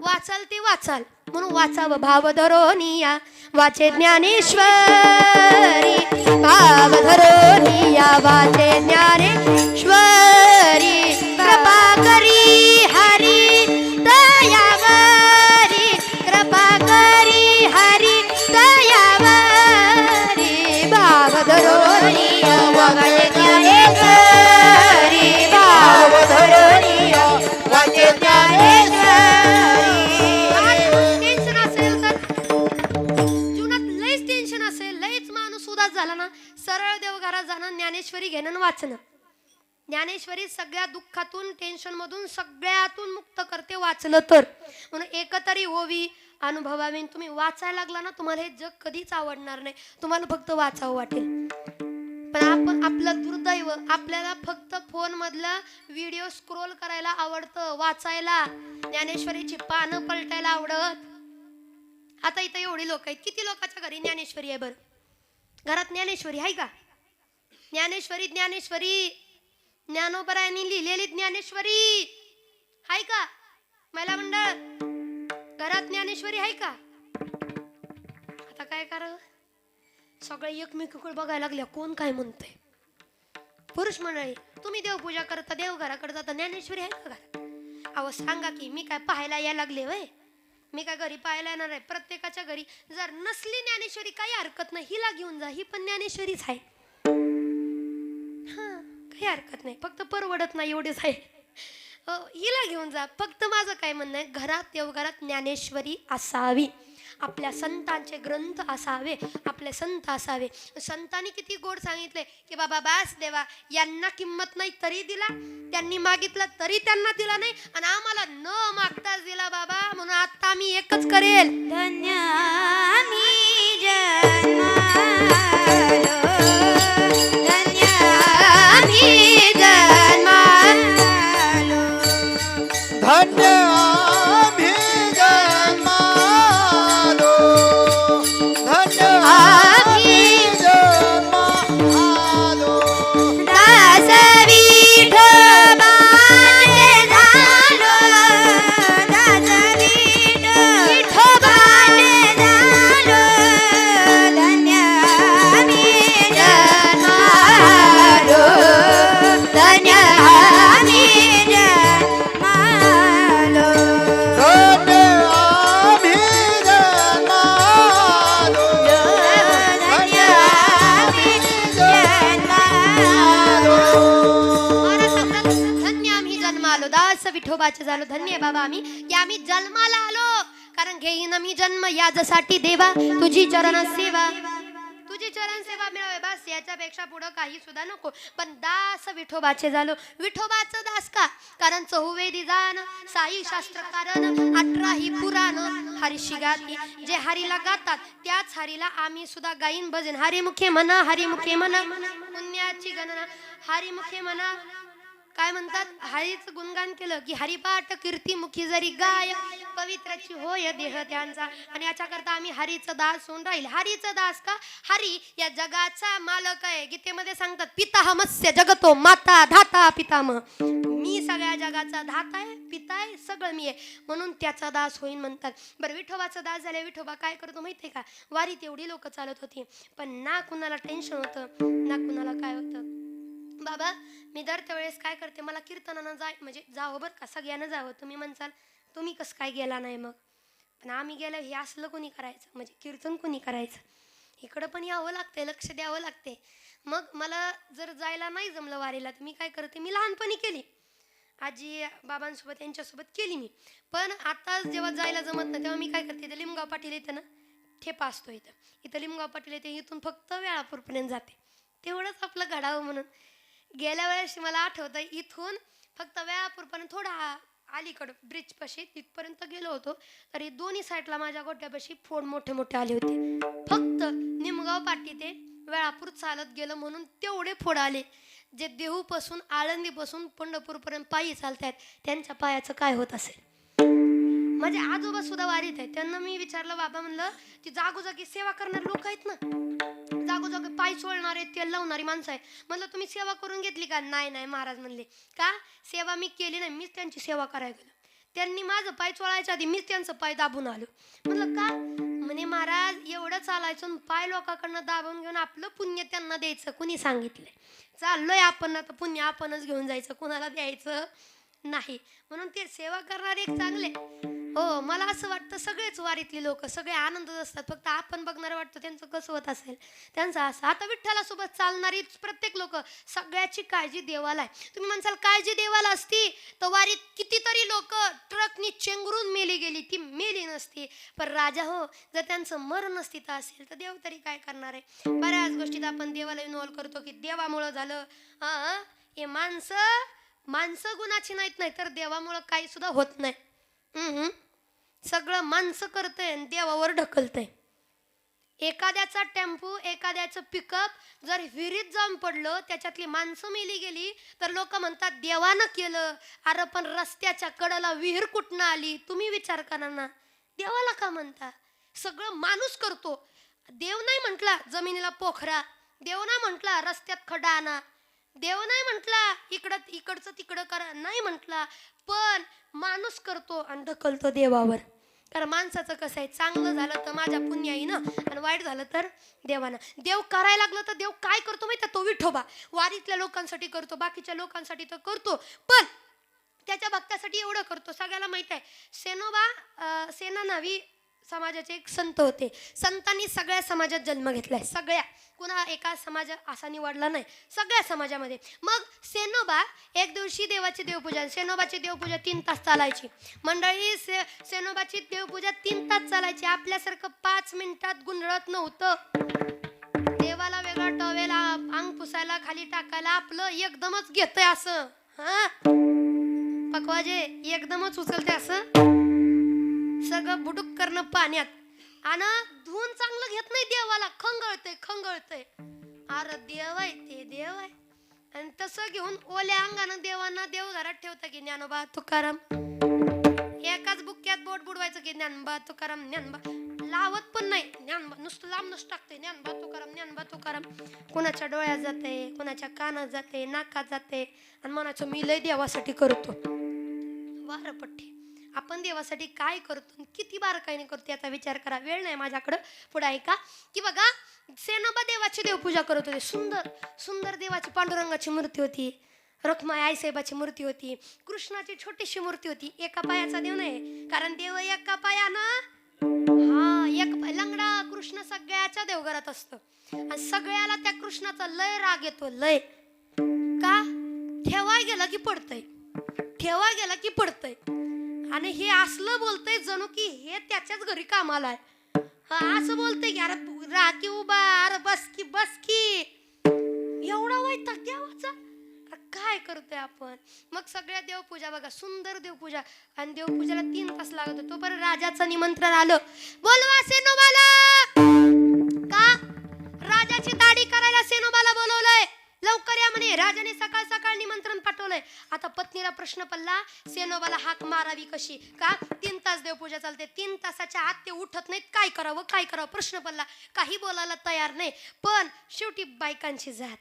वाचाल ते वाचाल म्हणून वाचावं भाव धरोनिया वाचे ज्ञानेश्वरी भाव धरोनिया वाचे ज्ञानेश्वरी कृपा करी हरी दयावरी कृपा करी हरी दयावरी भाव धरोनिया वाचे ज्ञानेश्वरी भाव धरोनिया वाचे ज्ञानेश्वरी टेन्शन असेल तर जीवनात लयच टेन्शन असेल लयच माणूस उदास झाला ना सरळ देवघरात जाणं ज्ञानेश्वरी घेणं आणि वाचणं ज्ञानेश्वरी सगळ्या दुःखातून टेन्शन मधून सगळ्यातून मुक्त करते वाचलं तर म्हणून एकतरी ओवी अनुभवावी तुम्ही वाचायला लागला ना तुम्हाला हे जग कधीच आवडणार नाही तुम्हाला फक्त वाचावं वाटेल पण आपण आपलं दुर्दैव आपल्याला फक्त फोन मधला व्हिडिओ स्क्रोल करायला आवडतं वाचायला ज्ञानेश्वरीची पानं पलटायला आवडत आता इथं एवढी लोक आहेत किती लोकांच्या घरी ज्ञानेश्वरी आहे बरं घरात ज्ञानेश्वरी आहे का ज्ञानेश्वरी ज्ञानेश्वरी ज्ञानोबरायांनी लिहिलेली ज्ञानेश्वरी आहे का महिला मंडळ घरात ज्ञानेश्वरी आहे का आता काय करावं सगळे एकमेकीकडे बघायला लागल्या कोण काय म्हणतंय पुरुष मंडळी तुम्ही देवपूजा करता देवघराकडे जाता ज्ञानेश्वरी आहे का घरात अहो सांगा की मी काय पाहायला यायला लागले वय मी काय घरी पाहायला येणार आहे प्रत्येकाच्या घरी जर नसली ज्ञानेश्वरी काही हरकत नाही हिला घेऊन जा ही पण ज्ञानेश्वरीच आहे हा काही हरकत नाही फक्त परवडत नाही एवढेच आहे हिला घेऊन जा फक्त माझं काय म्हणणं आहे घरात देवघरात ज्ञानेश्वरी असावी आपल्या संतांचे ग्रंथ असावे आपले संत असावे संतांनी किती गोड सांगितले की बाबा बास देवा यांना किंमत नाही तरी दिला त्यांनी मागितलं तरी त्यांना दिला नाही आणि आम्हाला न मागताच दिला बाबा म्हणून आता आम्ही एकच करेल धन्य आम्ही जन्मालो धन्य आम्ही जन्मालो धन्य आम्ही जन्मालो धन्य आम्ही जन्मालो दास विठोबाने झालो दास विठोबाने झालो धन्य आम्ही जन्मालो धन्य आम्ही जन्मालो धन्य आम्ही जन्मालो धन्य आम्ही जन्मालो धन्य आम्ही जन्मालो दास विठोबाचे झालो धन्य बाबा आम्ही की आम्ही जन्माला आलो कारण घेईन मी जन्म यासाठी देवा तुझी चरण सेवा तुझी चरण सेवा मिळावे बस याच्यापेक्षा पुढं काही सुद्धा नको पण दास विठोबाचे झालो विठोबाचं दास का कारण चहुवेदी जाण साई शास्त्र कारण 18 ही पुराण हरीशी गाती जे हरीला गातात त्याच हरीला आम्ही सुद्धा गाईन भजन हरिमुखे म्हणा हरिमुखे म्हणा पुण्याची गणना हरिमुखे म्हणा काय म्हणतात हरीचं गुणगान केलं की हरिपाठ कीर्ती मुखी जरी गाय पवित्राची होय देह त्यांचा आणि याच्याकरता आम्ही हरीचं दास होऊन राहील हरीचं दास का हरी या जगाचा मालक आहे गीतेमध्ये सांगतात पितामहस्य जगतो माता धाता पितामह मी सगळ्या जगाचा धाता आहे पिता आहे सगळं मी आहे म्हणून त्याचा दास होईन म्हणतात बरं विठोबाचा दास झाले विठोबा काय करतो माहितीये का वारीत एवढी लोक चालत होती पण ना कुणाला टेन्शन होतं ना कुणाला काय होतं बाबा मी दर त्यावेळेस काय करते मला कीर्तनानं म्हणजे जावं बरं का सगळ्यांना जावं तुम्ही म्हणसाल तुम्ही कसं काय गेला नाही मग पण आम्ही गेलं हे असलं कोणी करायचं म्हणजे कीर्तन कोणी करायचं इकडं पण यावं लागते लक्ष द्यावं लागते मग मला जर जायला नाही जमलं वारीला तर मी काय करते मी लहानपणी केली आजी बाबांसोबत यांच्यासोबत केली मी पण आता जेव्हा जायला जमत नाही तेव्हा मी काय करते इथं लिमगाव पाटील येतं ना ठेपा असतो इथं लिमगाव पाटील येते इथून फक्त वेळापूरपर्यंत जाते तेवढंच आपलं घडावं म्हणून गेल्या वेळेस मला आठवतं इथून फक्त वेळापूरपर्यंत थोडा अलीकडं ब्रिजपाशी तिथपर्यंत गेलो होतो तरी दोन्ही साईडला माझ्या गोट्यापाशी फोड मोठे मोठे आले होते फक्त निमगाव पाटी ते वेळापूर चालत गेलं म्हणून तेवढे फोड आले जे देहूपासून आळंदीपासून पंढरपूरपर्यंत पायी चालतात त्यांच्या पायाचं काय होत असेल माझे आजोबा सुद्धा वारीत आहेत त्यांना मी विचारलं बाबा म्हणलं ती जागोजागी सेवा करणारे लोक आहेत ना जागोजागी पाय चोळणारे तेल लावणारी माणसं आहे म्हणलं तुम्ही सेवा करून घेतली का नाही नाही महाराज म्हणले का सेवा मी केली नाही मीच त्यांची सेवा करायला गेलो त्यांनी माझं पाय चोळायच्या आधी मीच त्यांचं पाय दाबून आलो. म्हणलं का? म्हणे महाराज एवढं चालायचं आणि पाय लोकांकडनं दाबून घेऊन आपलं पुण्य त्यांना द्यायचं कुणी सांगितलंय? चाललोय आपण आता, पुण्य आपणच घेऊन जायचं, कुणाला द्यायचं नाही. म्हणून ते सेवा करणारे एक चांगले. हो, मला असं वाटतं सगळेच वारीतले लोक सगळे आनंदच असतात, फक्त आपण बघणारं वाटतं त्यांचं कसं होत असेल त्यांचं असं. आता विठ्ठलासोबत चालणारी प्रत्येक लोक सगळ्याची काळजी देवाला आहे. तुम्ही म्हणसाल काळजी देवाला असती तर वारीत कितीतरी लोक ट्रकनी चेंगरून मेली गेली, ती मेली नसती. पण राजा हो, जर त्यांचं मरण तिथं असेल तर देव तरी काय करणार आहे? बऱ्याच गोष्टीत आपण देवाला इन्व्हॉल्व करतो की देवामुळं झालं. हे माणसं गुणाची नाहीत, नाही तर देवामुळं काही सुद्धा होत नाही. सगळं माणसं करतंय आणि देवावर ढकलतंय. एखाद्याचा टेम्पो, एखाद्याचं पिकअप जर विहिरीत जाऊन पडलं, त्याच्यातली माणसं मेली गेली तर लोक म्हणतात देवानं केलं. अरे पण रस्त्याच्या कडेला विहीर कुठनं आली? तुम्ही विचार करा ना, देवाला का म्हणता? सगळं माणूस करतो. देव नाही म्हटला जमिनीला पोखरा, देव नाही म्हटला रस्त्यात खड्डा आणा, देव नाही म्हटला इकडचं तिकडं करा, नाही म्हटला. पण माणूस करतो आणि ढकलतो देवावर. कारण माणसाचं कसं आहे, चांगलं झालं तर माझ्या पुण्याईनं आणि वाईट झालं तर देवानं. देव करायला लागलं तर देव काय करतो माहिती? तो विठोबा वारीतल्या लोकांसाठी करतो, बाकीच्या लोकांसाठी तर करतो, पण त्याच्या भक्तासाठी एवढं करतो. सगळ्याला माहित आहे सेनोबा सेनानावी समाजाचे एक संत होते. संतांनी सगळ्या समाजात जन्म घेतलाय, सगळ्या, कुणा एका समाज असा निवडला नाही, सगळ्या समाजामध्ये. मग सेनोबा एक दिवशी देवाची देवपूजा, सेनोबाची देवपूजा 3 तास चालायची. मंडळी सेनोबाची देवपूजा 3 तास चालायची. आपल्यासारखं 5 मिनिटात गुंडळत नव्हतं. देवाला वेगळा टॉवेल अंग पुसायला खाली टाकायला आपलं एकदमच घेतंय असं. पकवाजे एकदमच उचलते असं, सगळं बुडूक करणं पाण्यात आणि धुवून चांगलं घेत नाही देवाला. खंगळतय. अरे देव आहे ते, देव आहे. आणि तसं घेऊन ओल्या अंगानं देवांना देवघरात ठेवता की ज्ञानोबा तुकाराम, एकाच बुक्क्यात बोट बुडवायचं की ज्ञानबा तुकाराम ज्ञानबा, लावत पण नाही ज्ञानबा, नुसतं लांबनच टाकते ज्ञानबा तुकाराम. कोणाच्या डोळ्यात जाते, कोणाच्या कानात जाते, नाकात जाते आणि म्हणायचं मी लय देवासाठी करतो. वारपट्टी. आपण देवासाठी काय करतो, किती बारकाईने करतो याचा विचार करा. वेळ नाही माझ्याकडं, पुढे ऐका की बघा सेनोबा देवाची देवपूजा करत होते. सुंदर सुंदर देवाची पांडुरंगाची मूर्ती होती, रखमाई आईसाहेबाची मूर्ती होती, कृष्णाची छोटीशी मूर्ती होती. एका पायाचा देव नाही, कारण देव एका पायानं, एक लंगडा कृष्ण सगळ्याच्या देवघरात असतो आणि सगळ्याला त्या कृष्णाचा लय राग येतो. लय का? ठेवाय गेला की पडतय आणि हे असलं बोलतय जणू की हे त्याच्याच घरी कामाला आहे. असं बोलतय की अरे राखी उभा, अरे बस की एवढा वैताग देवाचा. काय करतोय आपण? मग सगळ्या देवपूजा बघा, सुंदर देवपूजा, आणि देवपूजाला 3 तास लागत होतो. परत राजाचं निमंत्रण आलं, बोलवा सेनोबाला. का? राजाची दाढी करायला सेनोबाला बोलवलंय, लवकर या म्हणे. राजाने सकाळ सकाळ निमंत्रण पाठवलंय. आता पत्नीला प्रश्न पडला सेनोबाला हाक मारावी कशी? का? 3 तास देवपूजा चालते, 3 तासाच्या आत ते उठत नाहीत, काय करावं प्रश्न पडला. काही बोलायला तयार नाही. पण शेवटी बायकांची जात,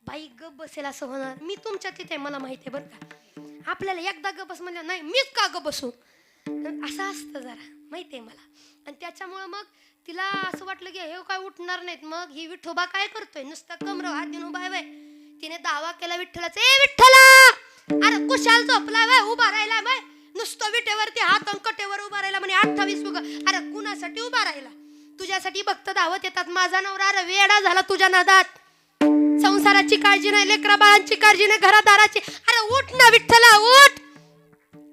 बाई गप बसेल असं होणार. मी तुमच्या तिथे मला माहिती आहे बरं का, आपल्याला एकदा गप बस म्हणजे नाही मीच का गप बसू असं असतं जरा, माहिती आहे मला. आणि त्याच्यामुळं मग तिला असं वाटलं की हे काय उठणार नाहीत. मग ही विठोबा काय करतोय, नुसतं कमर हात देऊन उभा आहे बाय. तिने दावा केला विठ्ठलाचा, ए विठ्ठला, अरे कुशाल झोपला बाय, उभा राहिला बाय, नुसतं विटेवरती हात अंकटेवर उभा राहिला म्हणे. 28 उगा. अरे कुणासाठी उभा राहिला? तुझ्यासाठी भक्त धावत येतात. माझा नवरा अरे वेडा झाला तुझ्या नादात, संसाराची काळजी नाही, लेकरा बाळांची काळजी नाही, घरादाराची. अरे उठ ना विठ्ठला, उठ.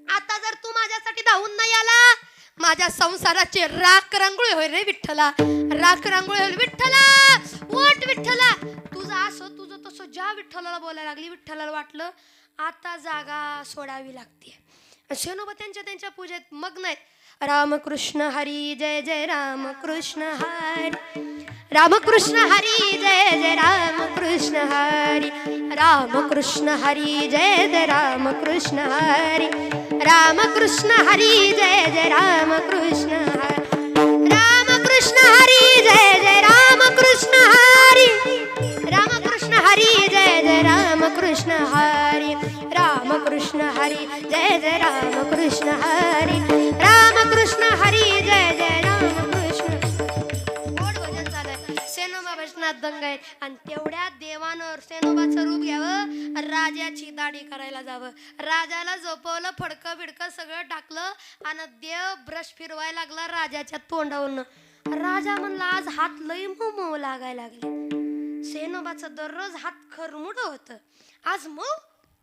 आता जर तू माझ्यासाठी धावून नाही आला, माझ्या संसाराची राख रांगोळी होईल रे विठ्ठला, राख रांगोळी होईल. विठ्ठला उठ, विठ्ठला तुझं असं तुझं तसं ज्या विठ्ठलाला बोलायला लागली, विठ्ठलाला वाटलं आता जागा सोडावी लागते. सेनोबा त्यांच्या पूजेत मग्न आहेत. रामकृष्ण हरी जय जय रामकृष्ण हरी, रामकृष्ण हरी जय जय रामकृष्ण हरी, रामकृष्ण हरी जय जय रामकृष्ण हरी, रामकृष्ण हरी जय जय रामकृष्ण हरी, रामकृष्ण हरी जय जय रामकृष्ण हरी, रामकृष्ण हरी जय जय रामकृष्ण हरी, रामकृष्ण कृष्ण हरी जय जय राम कृष्ण हरी राम कृष्ण हरी जय जय राम कृष्ण. गोड भजन चालय, सेनोबा भजनात दंग आहे. आणि तेवढ्या देवानं सेनोबाचं रूप घ्यावं, राजाची दाढी करायला जावं. राजाला झोपवलं, फडकं बिडकं सगळं टाकलं आणि देव ब्रश फिरवायला लागला राजाच्या तोंडावरनं. राजा म्हणला आज हात लई मऊ लागायला लागले. सेनोबाचं दररोज हात खरमुड होतं, आज मऊ.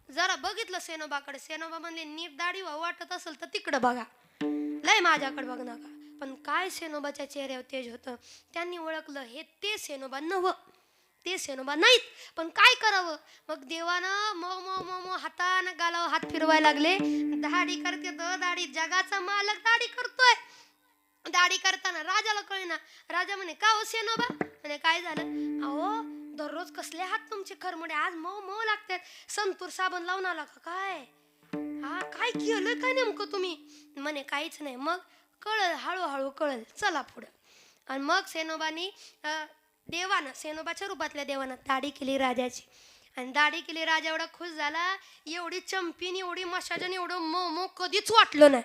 जरा बघितलं सेनोबाकडे, सेनोबा म्हणले नीट दाढी वाटत असेल तर तिकडं बघा, लय माझ्याकडे बघ नका. पण काय सेनोबाच्या चेहऱ्यावर तेज होतं. त्यांनी ओळखलं हे ते सेनोबा नव्ह, ते सेनोबा नाहीत. पण काय करावं, मग देवानं मो मो मो मो हातानं गालावर हात फिरवायला लागले. दाढी करते दाढी, जगाचा मालक दाढी करतोय. दाढी करताना राजाला कळेना. राजा म्हणे का हो सेनोबा, म्हणे काय झालं. अहो दररोज कसले हात तुमचे खरमुडे, आज मऊ मऊ लागतात. संतूर साबण लावून आला का काय, हा काय केलं काय नेमकं तुम्ही. म्हणे काहीच नाही. मग कळल, हळूहळू कळल, चला पुढं. आणि मग सेनोबानी देवानं, सेनोबाच्या रूपातल्या देवानं दाढी केली राजाची. आणि दाढी केली. राजा एवढा खुश झाला, एवढी चंपीन एवढी मशाजन एवढं मऊ मऊ कधीच वाटलं नाही.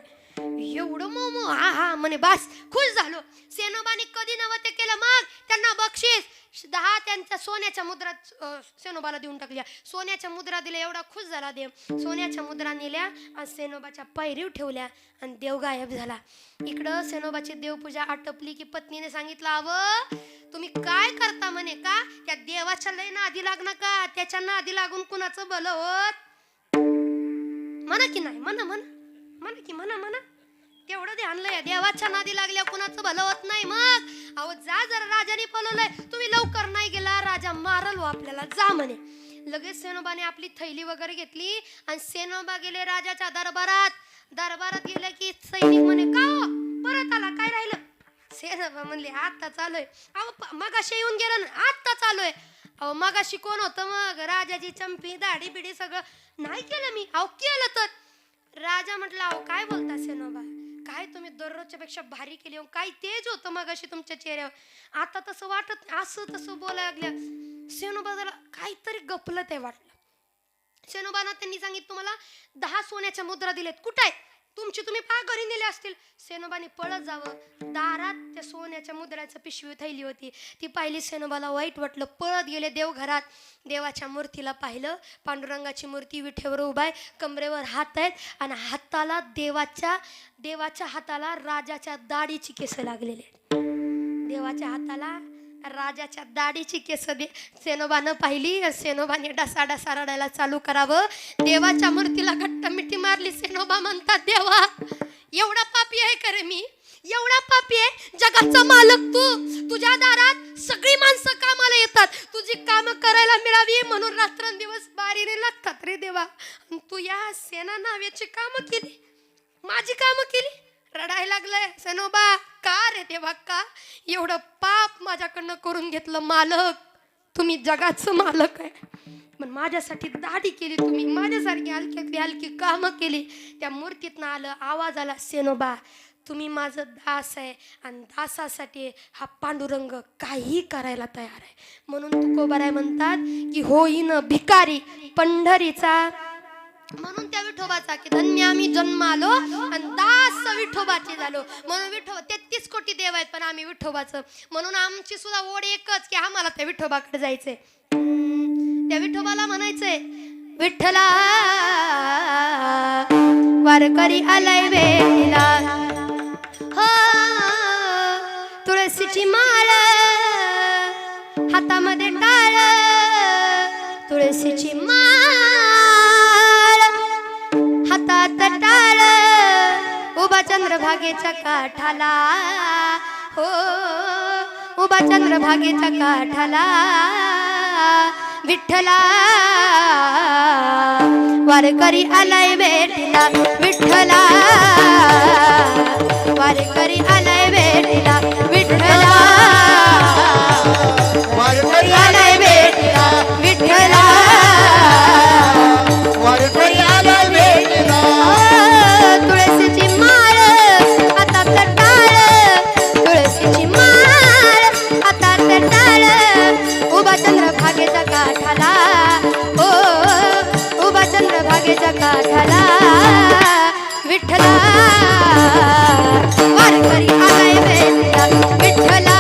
एवढं मऊ मऊ, हा हा म्हणे बस, खुश झालो. सेनोबानी कधी नव्हते ते केलं. मग त्यांना बक्षीस 10 त्यांच्या सोन्याच्या मुद्रा सेनोबाला देऊन टाकल्या. सोन्याच्या मुद्रा दिल्या, एवढा खुश झाला देव. सोन्याच्या मुद्रा नेल्या आणि सेनोबाच्या पायरीव ठेवल्या आणि देव गायब झाला. इकडं सेनोबाची देवपूजा आटपली की पत्नीने सांगितलं अव तुम्ही काय करता म्हणे. का त्या देवाच्या लय नादी लागणार का, त्याच्या नादी लागून कुणाचं भलं होत. म्हणा की नाही, म्हणा म्हणा म्हणा की म्हणा म्हणा, केवढं ध्यान लय, देवाच्या नादी लागल्या कुणाचं भलं होत नाही. मग अहो जा, जरा राजाने बोलवलंय, तुम्ही लवकर नाही गेला राजा मारल हो आपल्याला, जा म्हणे. लगेच सेनोबाने आपली थैली वगैरे घेतली आणि सेनोबा गेले राजाच्या दरबारात. दरबारात गेले की सैनिक म्हणे का हो परत आला, काय राहिलं. सेनोबा म्हणले आता चालूय. अहो मगाशी येऊन गेलं ना, आता चालूय. अहो मगाशी कोण होतं मग, राजाची चंपी दाढी बिडी सगळं नाही केलं मी. अहो केलं तर. राजा म्हटलं अहो काय बोलता सेनोबा, काय तुम्ही दररोजच्या पेक्षा भारी केली, काय तेज होतं मगाशी तुमच्या चेहऱ्यावर, आता तसं वाटत, असं तसं बोलायला लागल्या. सेनोबा जरा काहीतरी गपलं ते वाटलं. सेनोबाना त्यांनी सांगितलं तुम्हाला 10 सोन्याच्या मुद्रा दिलेत, कुठे आहे तुमची, तुम्ही पा घरी नेले असतील. सेनोबाने पळत जावं. दारात त्या सोन्याच्या मुद्राचं पिशवी थैली होती, ती पाहिली. सेनोबाला वाईट वाटलं, पळत गेले देवघरात. देवाच्या मूर्तीला पाहिलं, पांडुरंगाची मूर्ती विठेवर उभा आहे, कमरेवर हात आहेत आणि हाताला देवाच्या हाताला राजाच्या दाढीची केस लागलेली आहेत. देवाच्या हाताला राजाच्या दाढीची केस सेनोबानं पाहिली. सेनोबाने डसा डसा रडायला चालू करावं. देवाच्या मूर्तीला घट्ट मिठी मारली. सेनोबा म्हणतात देवा एवढा पापी आहे का रे मी, एवढा पापी आहे. जगाचा मालक तू, तुझ्या दारात सगळी माणसं कामाला येतात, तुझी कामं करायला मिळावी म्हणून रात्रंदिवस बारीने लागतात रे देवा. तू या सेना नावाची कामं केली, माझी कामं केली. रडायला लागलंय सेनोबा, का रे देवा का एवढं पाप माझ्याकडनं करून घेतलं. मालक तुम्ही जगाचं मालक आहे, पण माझ्यासाठी दाढी केली तुम्ही, माझ्यासारखी हलक्यातली हलकी कामं केली. त्या मूर्तीतनं आलं, आवाज आला सेनोबा तुम्ही माझं दास आहे आणि दासासाठी हा पांडुरंग काही करायला तयार आहे. म्हणून तुकोबाराय म्हणतात की होईन भिकारी पंढरीचा, म्हणून त्या विठोबाचा की धन्य आम्ही जन्मालो आणि दास विठोबाचे झालो. म्हणून विठोबा 33 कोटी देव आहेत पण आम्ही विठोबाचं. म्हणून आमची सुद्धा ओढ एकच की आम्हाला त्या विठोबाकडे जायचंय. त्या विठोबाला म्हणायचंय विठ्ठला वारकरी आलाय वेळेला, हो तुळशीची माळ हातामध्ये टाळ, तुळशीची माळ हातात टाळ, उभा चंद्रभागेच्या काठाला, हो उभा चंद्रभागेच्या काठाला. विठ्ठला वारकरी आलाय भेटीला, विठ्ठला वारकरी आलाय भेटीला, विठ्ठला वारकरी आलाय भेटीला, विठ्ठला वारकरी आलाय भेटीला. तुळशीची माळ हातात टाळ, तुळशीची माळ हातात टाळ, उभा चंद्रभागेच्या काठाला, हो उभा चंद्रभागेच्या काठाला विठ्ठला वारकरी आलाय भेटीला विठ्ठला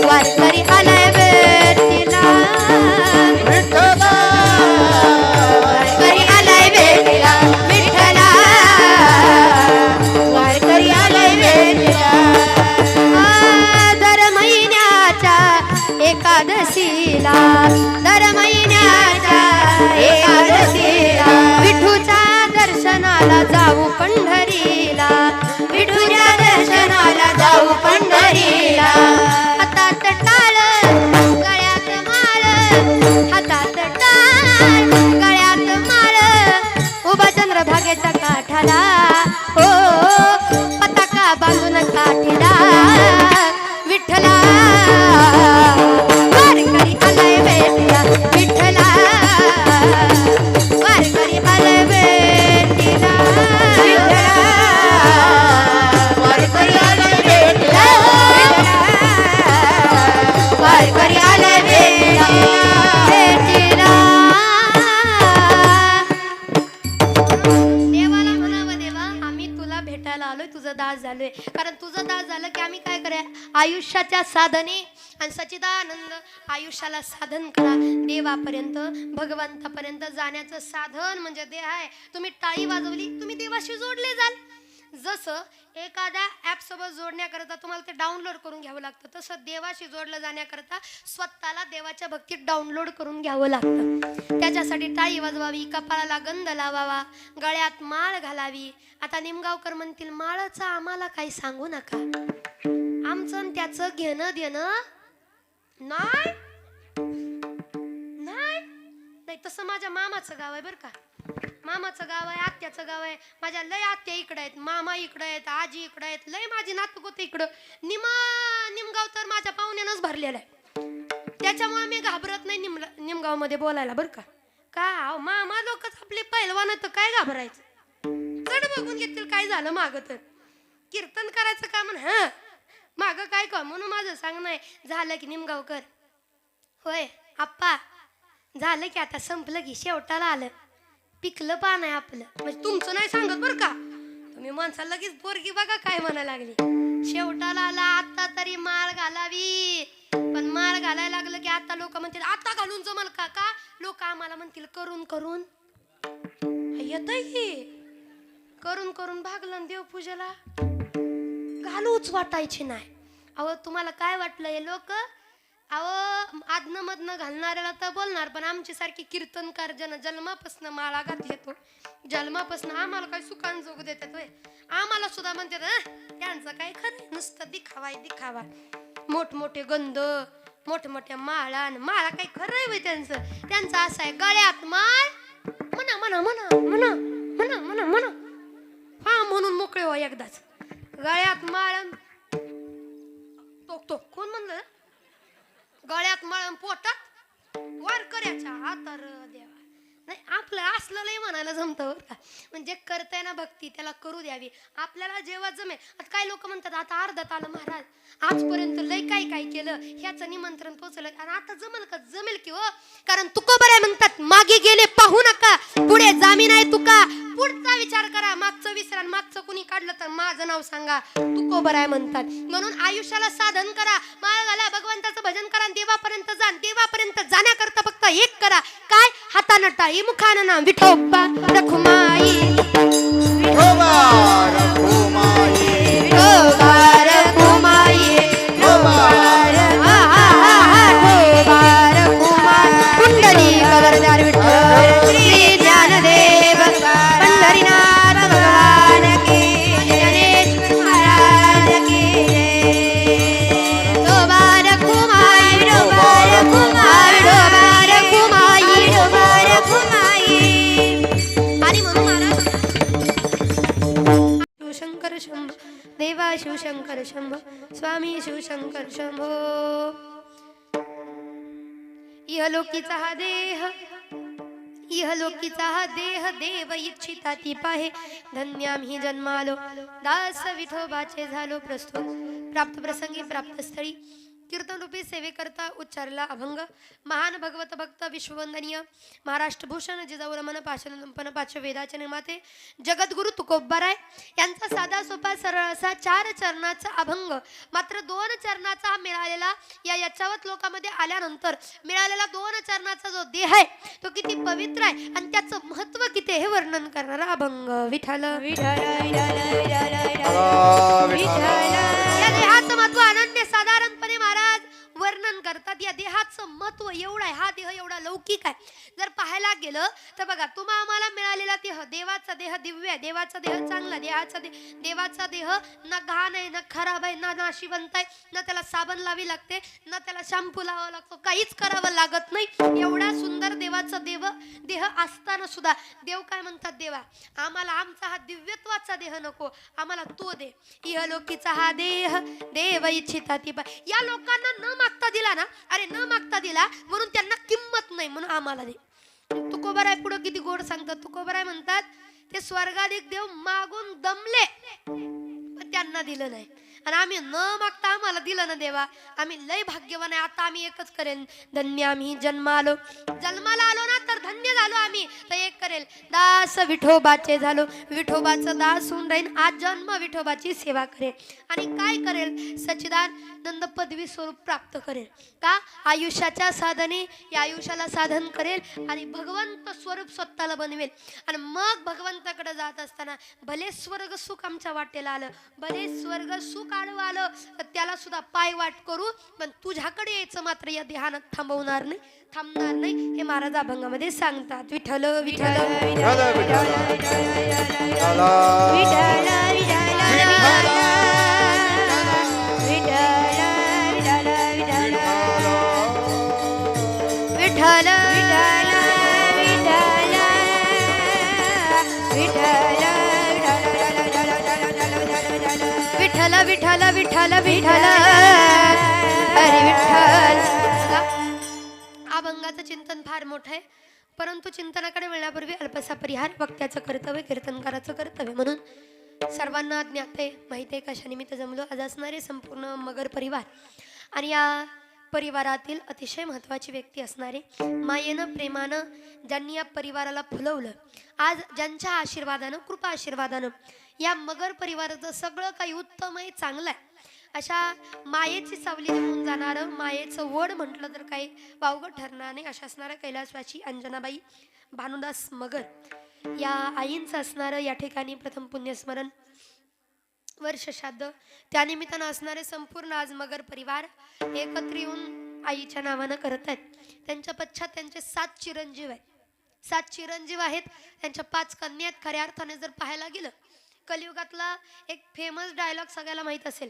वारकरी आलाय भेटीला विठ्ठला वारकरी आलाय भेटीला विठ्ठला वारकरी आलाय भेटीला दर महिन्याच्या एकादशीला दर महिन्याच्या एकादशीला विठूच्या दर्शनाला जाऊ पंढरीला विठूच्या दर्शनाला जाऊ पंढरीला हातात टाळ गळ्यात माळ हातात टाळ गळ्यात माळ उभा चंद्रभागेच्या काठाला हो पताका बांधून काठीला विठ्ठला वारकरी आलाय भेटीला विठ्ठला वारकरी आलाय भेटीला विठ्ठला वारकरी आलाय भेटीला वारकरी आलाय भेटीला देवाला म्हणावं देवा आम्ही तुला भेटायला आलोय तुझं दास झालोय कारण तुझं दास झालं की आम्ही काय करूया आयुष्याच्या साधने आणि सच्चिदानंद आयुष्याला साधन करा देवापर्यंत भगवंतापर्यंत जाण्याचं साधन म्हणजे देह आहे तुम्ही टाळी वाजवली तुम्ही देवाशी जोडले जाल जसं एखाद्या ॲप सोबत जोडण्याकरता तुम्हाला ते डाउनलोड करून घ्यावं लागतं तसं देवाशी जोडलं जाण्याकरता स्वतःला देवाच्या भक्तीत डाउनलोड करून घ्यावं लागतं त्याच्यासाठी टाळी वाजवावी कपाळाला गंध लावावा गळ्यात माळ घालावी आता निमगावकर म्हणतील माळाचं आम्हाला काही सांगू नका आमचं आणि त्याचं घेणं देणं नाही नाही नाही तसं माझ्या मामाचं गाव आहे बरं का मामाचं गाव आहे आत्याचं गाव आहे माझ्या लय आत्या इकडे आहेत मामा इकडे आहेत आजी इकडे आहेत लय माझी नातू होते इकडं निमगाव तर माझ्या पाहुण्यानंच भरलेलं आहे त्याच्यामुळे मी घाबरत नाही निमगाव मध्ये बोलायला बरं का मामा लोकच आपले पहिलवान तर काय घाबरायचं चढ बघून घेतील काय झालं माग तर कीर्तन करायचं का म्हण हा माग काय का म्हणून माझं सांगणं आहे झालं की निमगावकर होय आप्पा झालं की आता संपलं की शेवटाला आलं पिकलं पान आहे आपलं म्हणजे तुमचं नाही सांगत बरं का तुम्ही माणसाला लगेच पोरगी बघा काय म्हणायला लागली शेवटाला आला आता तरी माळ घालावी पण माळ घालायला लागलं की आता लोक म्हणतील आता घालून जमल का का लोक आम्हाला म्हणतील करून करून येतय की करून करून भागलं देवपूजेला घालूच वाटायची नाही अहो तुम्हाला काय वाटलं हे लोक अहो आदनं मधनं घालणाऱ्याला तर बोलणार पण आमची सारखी कीर्तनकार जन्मापासून माळा घातले तो जन्मापासून आम्हाला काय सुखान जोग देतात होय आम्हाला सुद्धा म्हणतात त्यांचं काय खरं नुसतं दिखावा मोठमोठे गंध मोठमोठ्या माळा माळा काय खरं आहे त्यांचं असं आहे गळ्यात माळ म्हणा म्हणा म्हणा म्हणा म्हणा म्हणा म्हणा हा म्हणून मोकळे हो एकदाच गळ्यात माळ तो कोण म्हणलं गळ्यात मळण पोटात वारकऱ्याच्या हातार देवा नाही आपलं असलं लय म्हणायला जमतं बरं का म्हणजे करताय ना भक्ती त्याला करू द्यावी आपल्याला जेव्हा जमेल आता काही लोक म्हणतात आता अर्ध्यात आलं महाराज आजपर्यंत लय काय काय केलं ह्याचं निमंत्रण पोचलं आणि आता जमेल का जमेल की हो कारण तुका बरं म्हणतात मागे गेले पाहू नका पुढे जामीन आहे तुका पुढचा विचार करा मागचं विसरा मागचं कुणी काढलं तर माझं नाव सांगा तुको बरं आहे म्हणतात म्हणून आयुष्याला साधन करा माळ घाला भगवंताचं भजन करा देवापर्यंत जा देवापर्यंत जाण्याकरता फक्त एक करा काय हातानं टाळी मुखानं नाम विठोबा रखुमाई विठोबा रखुमाई विठोबा रखुमाई विठोबा कुंडली कवरदार विठ्ठल श्री ज्ञानदेव पंढरीनाथ भगवान की ज्ञानेश्वर महाराज की विठोबा रखुमाई विठोबा रखुमाई विठोबा रखुमाई विठोबा रखुमाई आणि म्हणून महाराज शिवशंकर शंभो देवा शिवशंकर शंभो स्वामी शिवशंकर शंभो इहलोकीचा हा देह देव इच्छिता ती पाहे धन्यामही जन्मालो दास विठोबाचे झालो प्रस्तुत प्राप्त प्रसंगी प्राप्त स्थळी कीर्तन रूपी सेवेकरता उच्चारला अभंग महान भगवत भक्त विश्ववंदनीय महाराष्ट्र भूषण जिजाऊ रमण पाचन पाच वेदाचे निर्माते जगद्गुरु तुकोबाराय यांचा साधा सोपा सरळ असा 4 चरणाचा अभंग मात्र 2 चरणाचा हा मिळालेला या यच्चावत लोकांमध्ये आल्यानंतर मिळालेला 2 चरणाचा जो देह आहे तो किती पवित्र आहे आणि त्याचं महत्व किती आहे हे वर्णन करणारा अभंग विठ्ठल विठ्ठल विठ्ठल विठ्ठल या देहाचं महत्व अनन्य साधारणपणे महाराज वर्णन करतात. या देहाचं महत्व एवढं आहे, हा देह एवढा लौकिक आहे. जर पाहायला गेलं तर बघा तुम्हा आम्हाला मिळालेला देह देवाचा देह दिव्य आहे, देवाचा देह चांगला, देवाचा देह ना घाण आहे ना खराब आहे ना नाशिवंत आहे, ना त्याला साबण लावी लागते ना त्याला शॅम्पू लावावा लागतो, काहीच करावं लागत नाही. एवढा सुंदर देवाचा देह असताना सुद्धा देव काय म्हणतात, देवा आम्हाला आमचा हा दिव्यत्वाचा देह नको, आम्हाला तो दे. इहलोकीचा हा देह देव इच्छिता ती या लोकांना न मागता दिला ना, अरे न मागता दिला म्हणून त्यांना किंमत नाही म्हणून आम्हाला दे. तुकोबाराय पुढे किती गोड सांगतात. तुकोबाराय म्हणतात ते स्वर्गाधिक देव मागून दमले पण त्यांना दिलं नाही आणि आम्ही न मागता आम्हाला दिलं ना देवा, आम्ही लय भाग्यवान आहे. आता आम्ही एकच करेल, धन्य आम्ही जन्माला आलो ना तर धन्य झालो आम्ही. तर एक करेल दास विठोबाचे झालो, विठोबाचं दास होऊन राहील, आज जन्म विठोबाची सेवा करेल आणि काय करेल, सच्चिदानंद पदवी स्वरूप प्राप्त करेल. का आयुष्याच्या साधने या आयुष्याला साधन करेल आणि भगवंत स्वरूप स्वतःला बनवेल आणि मग भगवंताकडे जात असताना भले स्वर्ग सुख आमच्या वाटेला आलं, भले स्वर्ग सुख आडवं आलं तर त्याला सुद्धा पाय वाट करू, पण तुझ्याकडे यायचं मात्र या देहानं थांबणार नाही हे महाराज अभंगामध्ये सांगतात. विठ्ठल विठ्ठल विठ्ठल विठ्ठल विठ्ठल हरी विठ्ठल. अभंगाचं चिंतन फार मोठं आहे, परंतु चिंतनाकडे मिळण्यापूर्वी अल्पसा परिहार वक्त्याचं कर्तव्य कीर्तनकाराचं कर्तव्य म्हणून सर्वांना ज्ञात आहे माहिती आहे कशा निमित्त जमलो. आज असणारे संपूर्ण मगर परिवार आणि या परिवारातील अतिशय महत्त्वाची व्यक्ती असणारे मायेनं प्रेमानं ज्यांनी या परिवाराला फुलवलं, आज ज्यांच्या आशीर्वादानं कृपा आशीर्वादानं या मगर परिवाराचं सगळं काही उत्तम आहे चांगलं आहे अशा मायेची सावली देऊन जाणारं मायेचं वड म्हटलं तर काही वावगं ठरणार नाही अशा असणाऱ्या कैलासवासी अंजनाबाई भानुदास मगर या आईंचं असणारं या ठिकाणी प्रथम पुण्यस्मरण वर्ष श्राद्ध त्यानिमित्तानं असणारे संपूर्ण आज मगर परिवार एकत्र येऊन आईच्या नावानं करत आहेत. त्यांच्या पश्चात त्यांचे 7 चिरंजीव आहेत. 7 चिरंजीव आहेत, त्यांच्या 5 कन्या आहेत. खऱ्या अर्थाने जर पाहायला गेलं कलियुगातला एक फेमस डायलॉग सगळ्याला माहित असेल,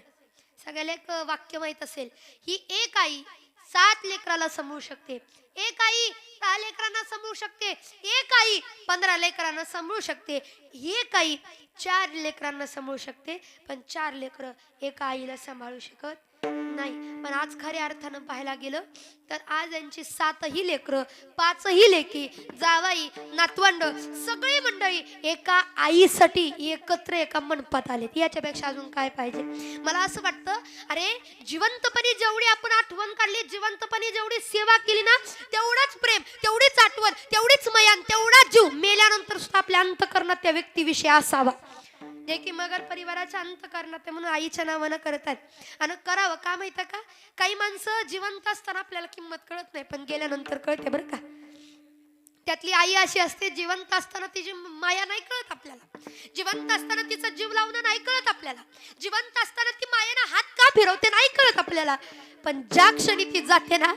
सगळ्याला एक वाक्य माहित असेल, ही एक आई 7 लेकराला सांभाळू शकते, एक आई 10 लेकरांना सांभाळू शकते, एक आई 15 लेकरांना सांभाळू शकते, एक आई 4 लेकरांना सांभाळू शकते, पण 4 लेकरं एका आईला सांभाळू शकत नाही. पण आज खऱ्या अर्थानं पाहायला गेलं तर आज यांची 7ही लेकरं 5ही लेकी जावाई नातवंड सगळी मंडळी एका आईसाठी एकत्र एका मंडपात आलेत. याच्यापेक्षा अजून काय पाहिजे. मला असं वाटतं अरे जिवंतपणी जेवढी आपण आठवण काढली, जिवंतपणी जेवढी सेवा केली ना, तेवढंच प्रेम, तेवढीच आठवण, तेवढीच मयान, तेवढा जीव मेल्यानंतर सुद्धा आपल्या अंतःकरणात त्या व्यक्तीविषयी असावा जे की मगर परिवाराच्या अंतःकरणात म्हणून आईच्या नावानं करतात. आणि करावं का माहिती का, काही माणसं जिवंत असताना आपल्याला किंमत कळत नाही पण गेल्यानंतर कळते बरं का. त्यातली आई अशी असते जिवंत असताना तिची माया नाही कळत आपल्याला, जिवंत असताना तिचा जीव लावणं नाही कळत आपल्याला, जिवंत असताना ती मायेनं हात का फिरवते नाही कळत आपल्याला, पण ज्या क्षणी ती जाते ना,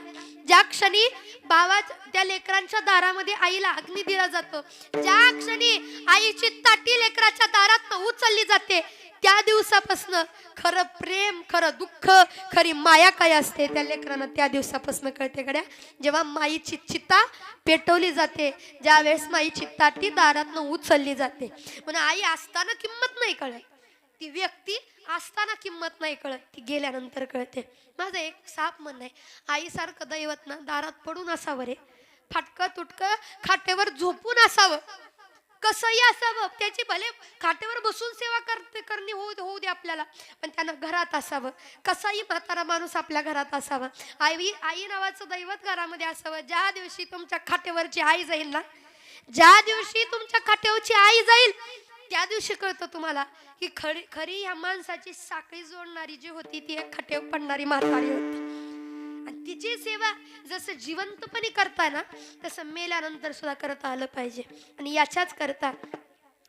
ज्या क्षणी बाबा त्या लेकरांच्या दारामध्ये आईला अग्नी दिला जातो, ज्या क्षणी आईची ताटी लेकराच्या दारात उचलली जाते, त्या दिवसापासून खरं प्रेम, खरं दुःख, खरी माया काय असते त्या लेकरांना त्या दिवसापासून कळते गड्या. जेव्हा माईची चिता पेटवली जाते, ज्या वेळेस माईची ताटी दारात उचलली जाते. म्हणून आई असताना किंमत नाही कळत, ती व्यक्ती असताना किंमत नाही कळत, ती गेल्यानंतर कळते. माझं एक साप म्हणणं आहे, आईसारखं दैवत ना दारात पडून असावं रे, फाटकं तुटकं खाटेवर झोपून असावं, कसंही असावं, त्याची भले खाटेवर बसून सेवा करणे होऊ दे आपल्याला, पण त्यानं घरात असावं. कसाही म्हातारा माणूस आपल्या घरात असावा. आई नावाचं दैवत घरामध्ये असावं. ज्या दिवशी तुमच्या खाटेवरची आई जाईल ना, ज्या दिवशी तुमच्या खाटेवरची आई जाईल, त्या दिवशी कळतं तुम्हाला की खरी ह्या माणसाची साखळी जोडणारी जी होती ती एक खाटेवर पडणारी म्हातारी होती. आणि तिची सेवा जसं जिवंतपणे करता ना, तसं मेल्यानंतर सुद्धा करता आलं पाहिजे. आणि याच्याच करता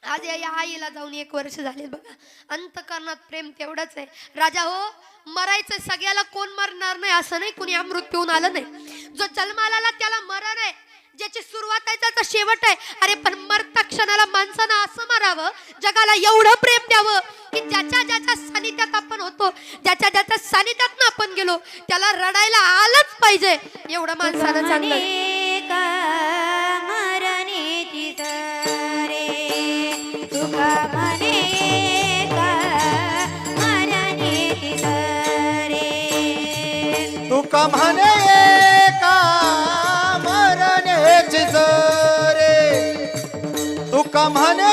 आज या आईला जाऊन 1 वर्ष झाले बघा. अंतकरणात प्रेम तेवढंच आहे. राजा हो, मरायचं सगळ्याला, कोण मरणार नाही असं नाही, कुणी अमृत पिऊन आलं नाही. जो जन्माला आला त्याला मरण आहे, ज्याची सुरुवात आहे त्याचा शेवट आहे. अरे पण मरता क्षणाला माणसानं असं मारावं, जगाला एवढं प्रेम द्यावं की ज्याच्या ज्याच्या सानिध्यात आपण होतो, ज्याच्या ज्याच्या सानिध्यात आपण गेलो, त्याला रडायला आलंच पाहिजे. एवढं माणसानं चांगलं. मरणेची तरे तुका म्हणे का मरणेची तरे तुका म्हणे का मरणेची जरे तुका म्हणे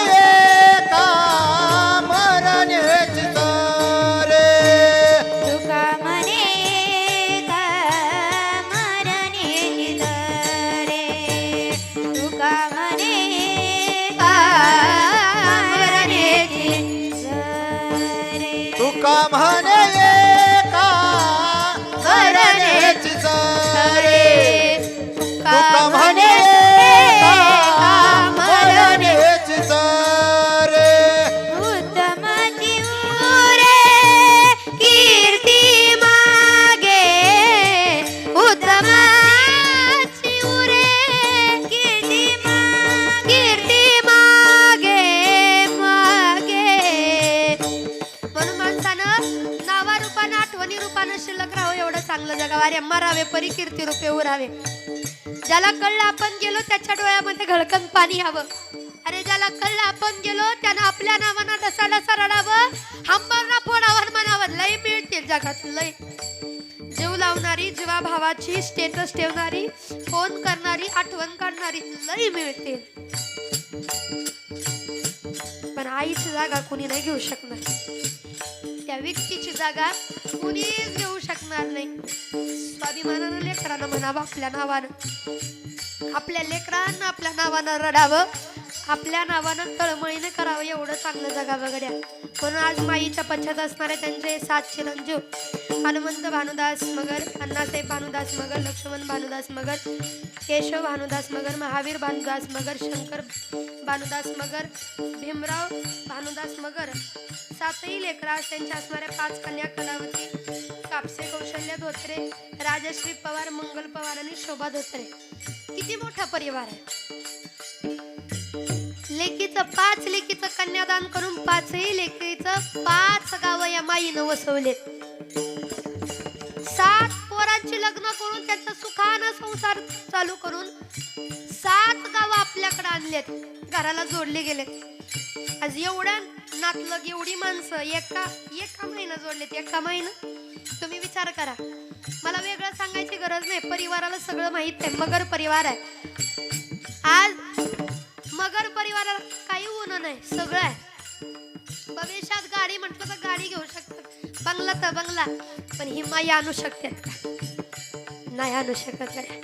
का मरणेची जरे तुका म्हणे का मरणेची तरे तुका म्हणे का मरणेची तरे तुका म्हणे का मरणेची जरे तुका म्हणे का मरणेची जरे उत्तमाची उरे कीर्ती मागे उत्तमाची उरे कीर्ती मागे म्हणून माणसानं नावा रूपानं आठवणी रूपानं शिल्लक राहावं. एवढं चांगलं जगावं. अरे मरावे परी कीर्ती रूपे उरावे. ज्याला कळलं आपण गेलो त्याच्या डोळ्यामध्ये घळकन पाणी यावं. अरे ज्याला कळलं आपण गेलो त्यानं आपल्या नावानं डसा डसा रडावं, हंबरना फोडावर म्हणावं. लय मिळतील जगात, लय जीव लावणारी, जीवा भावाची स्टेटस ठेवणारी, फोन करणारी, आठवण काढणारी लय मिळतील. पण आईची जागा कोणी नाही घेऊ शकणार. त्या व्यक्तीची जागा कुणीच घेऊ शकणार नाही. स्वाभिमानानं लेकरानं म्हणावं आपल्या नावानं, आपल्या लेकरांना आपल्या नावानं रडावं, आपल्या नावानं तळमळीने करावं. एवढं चांगलं जगावं गड्या. म्हणून आज माईच्या पश्चात असणारे त्यांचे 7 चिरंजीव हनुमंत भानुदास मगर, अण्णासाहेब भानुदास मगर, लक्ष्मण भानुदास मगर, केशव भानुदास मगर, महावीर भानुदास मगर, शंकर भानुदास मगर, भीमराव भानुदास मगर, 7ही लेकरा. त्यांच्या असणाऱ्या 5 कन्या कलावती, कापसे कौशल्य धोत्रे, राजश्री पवार, मंगल पवार आणि शोभा धोत्रे. किती मोठा परिवार आहे. लेकीचं 5 लेकीचं कन्यादान करून 5ही लेकीचं 5 गावं या माईनं वसवले. 7 पोरांची लग्न करून त्यांचा सुखानं संसार चालू करून 7 गावं आपल्याकडे आणलेत, घराला जोडले गेलेत. आज एवढ्या नातलग, एवढी माणसं एका महिना जोडलेत. एका महिना तुम्ही विचार करा. मला वेगळं सांगायची गरज नाही, परिवाराला सगळं माहित आहे. मगर परिवार आहे. आज मगर परिवाराला काही होणं नाही, सगळं आहे. भविष्यात गाडी म्हटलं तर गाडी घेऊ शकतात, बंगला तर बंगला, पण ही माई आणू शकतात का? नाही आणू शकत नाही.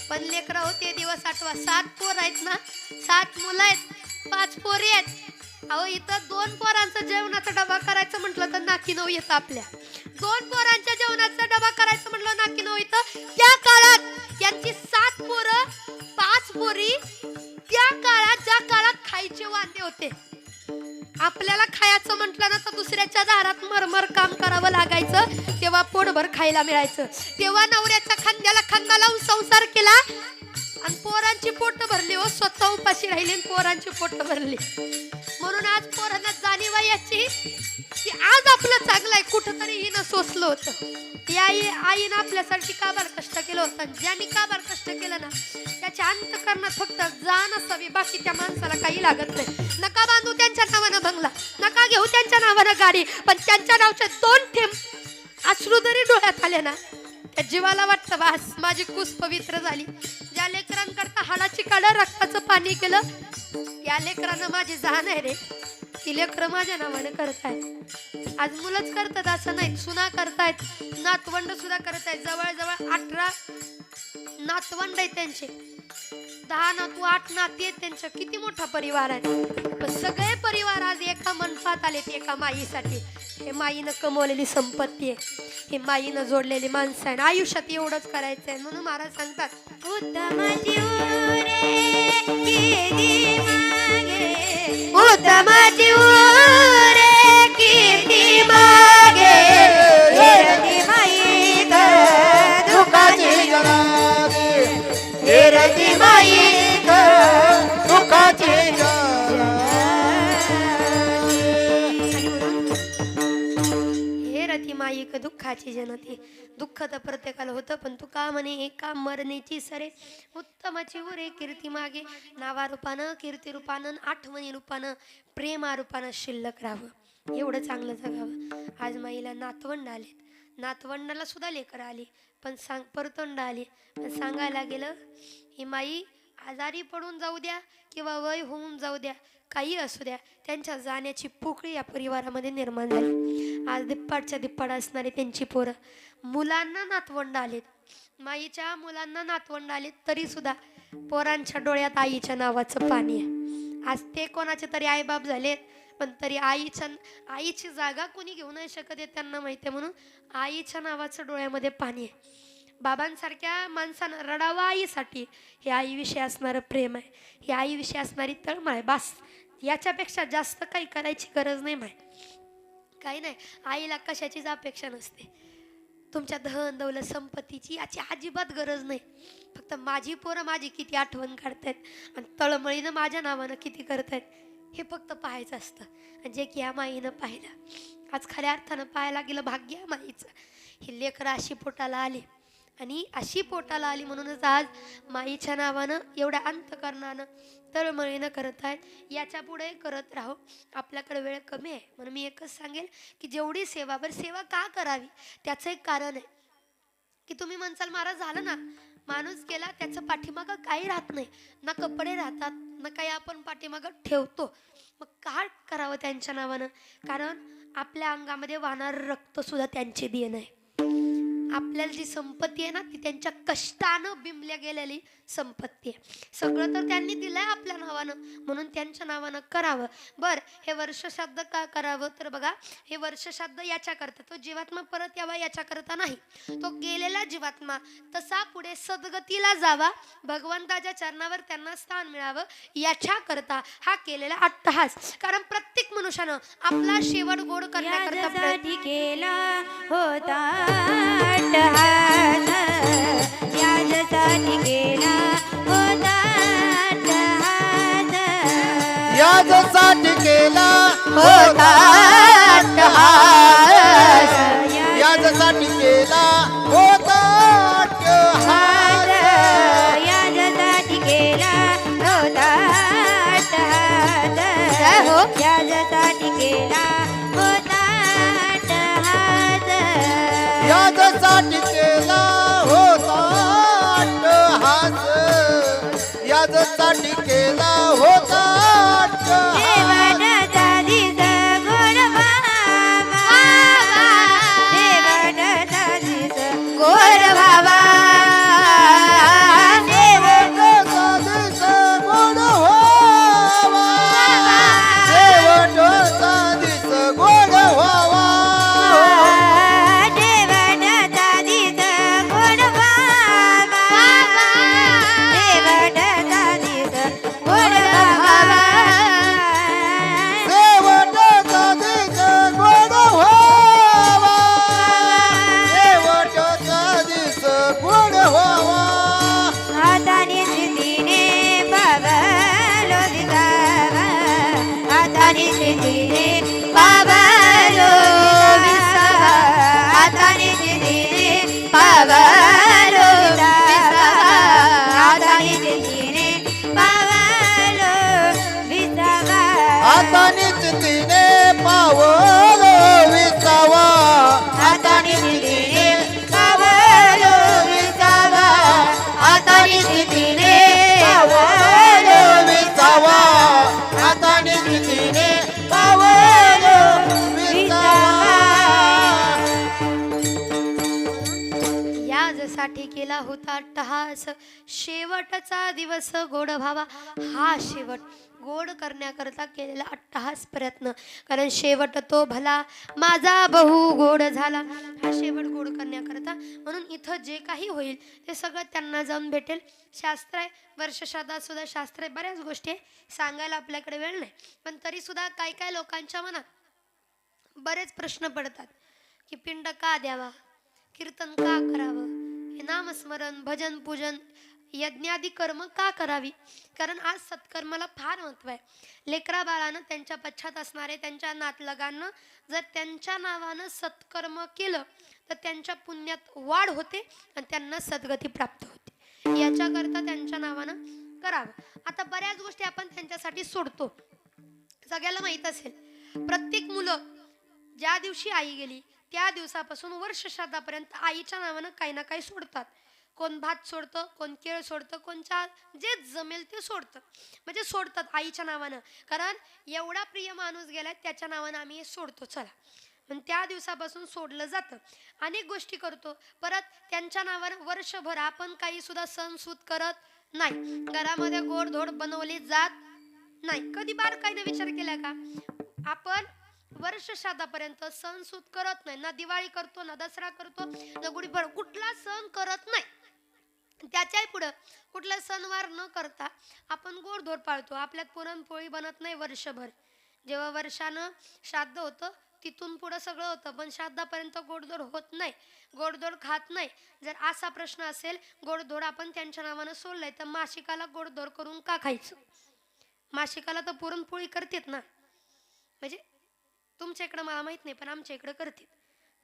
पण लेकरं होते दिवस आठवा. 7 पोर आहेत ना, 7 मुलं आहेत, 5 पोरी आहेत. अहो इथं 2 पोरांचं जेवणाचा डबा करायचं म्हटलं तर नाकी नऊ येतं. आपल्या 2 पोरांच्या जेवणाचा डबा करायचं म्हटलं नाकी नऊ येतं. त्या काळात यांची 7 पोरं 5 पोरी, त्या काळात ज्या काळात खायचे वांदे होते, आपल्याला खायचं म्हटलं ना तर दुसऱ्याच्या दारात मरमर काम करावं लागायचं, तेव्हा पोटभर खायला मिळायचं. तेव्हा नवऱ्याच्या खांद्याला खांदा लावून संसार केला आणि पोरांची पोट भरली. हो, स्वतः उपाशी राहिली आणि पोरांची पोट भरली. म्हणून आज पोरांना जाणीव याची की आज आपलं चांगलं आहे, कुठंतरी हिनं सोसलं होतं. या आईनं आपल्यासाठी काबार कष्ट केलं होतं. ज्यांनी काबार कष्ट केलं ना त्याच्या अंतकरणात फक्त जाण असावी, बाकी त्या माणसाला काही लागत नाही. नका बांधू त्यांच्या नावानं बंगला, नका घेऊ त्यांच्या नावानं गाडी, पण त्यांच्या नावचे 2 थेंब अश्रू जरी डोळ्यात आले ना, त्या जीवाला वाटतं बास माझी कुस पवित्र झाली. ज्या लेकरांकरता हाडाची काढ रक्ताचं पाणी केलं, या लेकरानं माझी जाण आहे रे. ती लेकरं माझ्या नावाने करतायत. आज मुलंच करतात असं नाही, सुना करतायत, नातवंड सुद्धा करतायत. जवळजवळ 18 नातवंड आहेत त्यांचे, 10 नातू 8 नाती आहेत त्यांच्या. किती मोठा परिवार आहे. पण सगळे परिवार आज एका मनपात आलेत एका माईसाठी. हे माईनं कमवलेली संपत्ती आहे, हे माईनं जोडलेली माणसं आहे. आयुष्यात एवढंच करायचं आहे. म्हणून महाराज सांगतात, उत्तम जीव रे कीर्ती मागे, उत्तम जीव रे कीर्ती मागे, हेरती माई ग दुःखाची जनागे, हेरती माई ग दुःखाची जनागे. हे रती माईक दुःखाची जनती. दुःख तर प्रत्येकाला होतं, पण तू का म्हणे एका मरणेची सरे, उत्तमाची उरे कीर्ती मागे. नावारूपानं, कीर्तिरूपानं, आठवणी रूपानं, प्रेमारूपानं शिल्लक राहावं, एवढं चांगलं जगावं. आज माईला नातवंड आलेत, नातवंडाला सुद्धा लेकरं आली, पण परतोंड आली. पण सांगायला गेलं, ही माई आजारी पडून जाऊ द्या किंवा वय होऊन जाऊ द्या, काही असू द्या, त्यांच्या जाण्याची पोकळी या परिवारामध्ये निर्माण झाली. आज दिप्पाडच्या दिप्पाड असणारे त्यांची पोरं, मुलांना नातवंड आलेत, माईच्या मुलांना नातवंड आलेत, तरी सुद्धा पोरांच्या डोळ्यात आईच्या नावाचं पाणी आहे. आज ते कोणाचे तरी आईबाप झालेत, पण तरी आईची जागा कोणी घेऊ नाही शकत आहे, त्यांना माहिती आहे. म्हणून आईच्या नावाचं डोळ्यामध्ये पाणी आहे. बाबांसारख्या माणसानं रडावं आईसाठी. हे आईविषयी असणारं प्रेम आहे, ही आईविषयी असणारी तळमळ आहे. बास, याच्यापेक्षा जास्त काही करायची गरज नाही माय. काही नाही, आईला कशाचीच अपेक्षा नसते. तुमच्या धन दौलत संपत्तीची याची अजिबात गरज नाही. फक्त माझी पोरं माझी किती आठवण काढतायत आणि तळमळीनं माझ्या नावानं किती करतायत, हे फक्त पाहायचं असतं. आणि जे की या माईनं पाहिलं, आज खऱ्या अर्थानं पाहायला गेलं भाग्य या माईचं. ही लेकरं अशी पोटाला आली, आणि अशी पोटाला आली म्हणूनच आज माईच्या नावानं एवढ्या अंतकरणानं तळमळीनं करत आहेत. याच्या पुढे करत राहू. आपल्याकडे वेळ कमी आहे, म्हणून मी एकच सांगेल की जेवढी सेवा, बरं सेवा का करावी त्याचं एक कारण आहे. की तुम्ही म्हणसाल महाराज झालं ना, माणूस गेला त्याचं पाठीमागं काही राहत नाही, ना कपडे राहतात ना काही आपण पाठीमागं ठेवतो. मग काय करावं त्यांच्या नावानं? कारण आपल्या अंगामध्ये वाहणारं रक्त सुद्धा त्यांचे देणं आहे. आपल्याला जी संपत्ती आहे ना, ती त्यांच्या कष्टानं बिंबल्या गेलेली संपत्ती आहे. सगळं तर त्यांनी दिलंय आपल्या नावानं, म्हणून त्यांच्या नावानं करावं. बर, हे वर्षश्राद्ध का करावं? तर बघा, हे वर्षश्राद्ध याच्या करता, तो जीवात्मा परत यावा याच्या करता नाही. तो गेलेला जीवात्मा तसा पुढे सद्गतीला जावा, भगवंताच्या चरणावर त्यांना स्थान मिळावं, याच्या करता हा केलेला अट्टहास. कारण प्रत्येक मनुष्यानं आपला शेवट गोड करण्याकरता प्रयत्न केला होता अट्टहास, याच्यासाठी केला होता अट्टहास, याच्यासाठी केला होता अट्टहास, याच्यासाठी केला होता अट्टहास, याच्यासाठी केला होता अट्टहास, याच्यासाठी केला होता अट्टहास, याच्यासाठी केला होता अट्टहास, याच्यासाठी केला होता अट्टहास. देवाचा दिस गोड व्हावा, देवाचा दिस गोड व्हावा, देवाचा दिस गोड व्हावा, देवाचा दिस गोड व्हावा, देवाचा दिस गोड व्हावा, देवाचा दिस गोड केला होता अट्टहास, शेवटचा दिवस गोड व्हावा हा शेवट गोड करण्याकरता केलेला अट्टहास प्रयत्न, कारण शेवट तो भला माझा बहु गोड झाला, हा शेवट गोड करण्याकरता. म्हणून इथं जे काही होईल ते सगळं त्यांना जाऊन भेटेल. शास्त्र आहे, वर्षश्राद्धात सुद्धा शास्त्र आहे, बऱ्याच गोष्टी आहे, सांगायला आपल्याकडे वेळ नाही. पण तरी सुद्धा काय काय लोकांच्या मनात बरेच प्रश्न पडतात की पिंड का द्यावा, कीर्तन का करावं, हे नामस्मरण भजन पूजन यज्ञादी कर्म का करावी. कारण आज सत्कर्माला फार महत्व आहे. लेकरा बाळानं त्यांच्या पश्चात असणारे त्यांच्या नातलगांना जर त्यांच्या नावानं सत्कर्म केलं तर त्यांच्या पुण्यात वाढ होते आणि त्यांना सद्गती प्राप्त होते. याच्याकरता त्यांच्या नावानं करावं. आता बऱ्याच गोष्टी आपण त्यांच्यासाठी सोडतो. सगळ्याला माहित असेल, प्रत्येक मुलं ज्या दिवशी आई गेली त्या दिवसापासून वर्षश्राद्धापर्यंत आईच्या नावानं काही ना काही सोडतात. कोण भात सोडतं, कोण केळ सोडतं, कोणच्या जे जमेल ते सोडतं, म्हणजे सोडतात आईच्या नावानं. कारण एवढा प्रिय माणूस गेलाय त्याच्या नावानं आम्ही हे सोडतो चला, पण त्या दिवसापासून सोडलं जातं. अनेक गोष्टी करतो. परत त्यांच्या नावानं वर्षभर आपण काही सुद्धा सण सूद करत नाही. घरामध्ये गोडधोड बनवली जात नाही. कधी बारकाईने विचार केला का आपण वर्षश्राद्धापर्यंत सण सूद करत नाही. ना दिवाळी करतो, ना दसरा करतो, ना गुढीपाडवा, कुठला सण करत नाही. त्याच्याही पुढं कुठला सणवार न करता आपण गोडधोड पाळतो. आपल्यात पुरणपोळी बनत नाही वर्षभर. जेव्हा वर्षानं श्राद्ध होतं तिथून पुढं सगळं होतं, पण श्राद्धापर्यंत गोडधोड होत नाही, गोडधोड खात नाही. जर असा प्रश्न असेल, गोडधोड आपण त्यांच्या नावानं सोडलंय, तर मासिकाला गोडधोड करून का खायचं. मासिकाला तर पुरणपोळी करतेत ना, म्हणजे तुमच्या इकडं मला माहित नाही पण आमच्या इकडं करतात.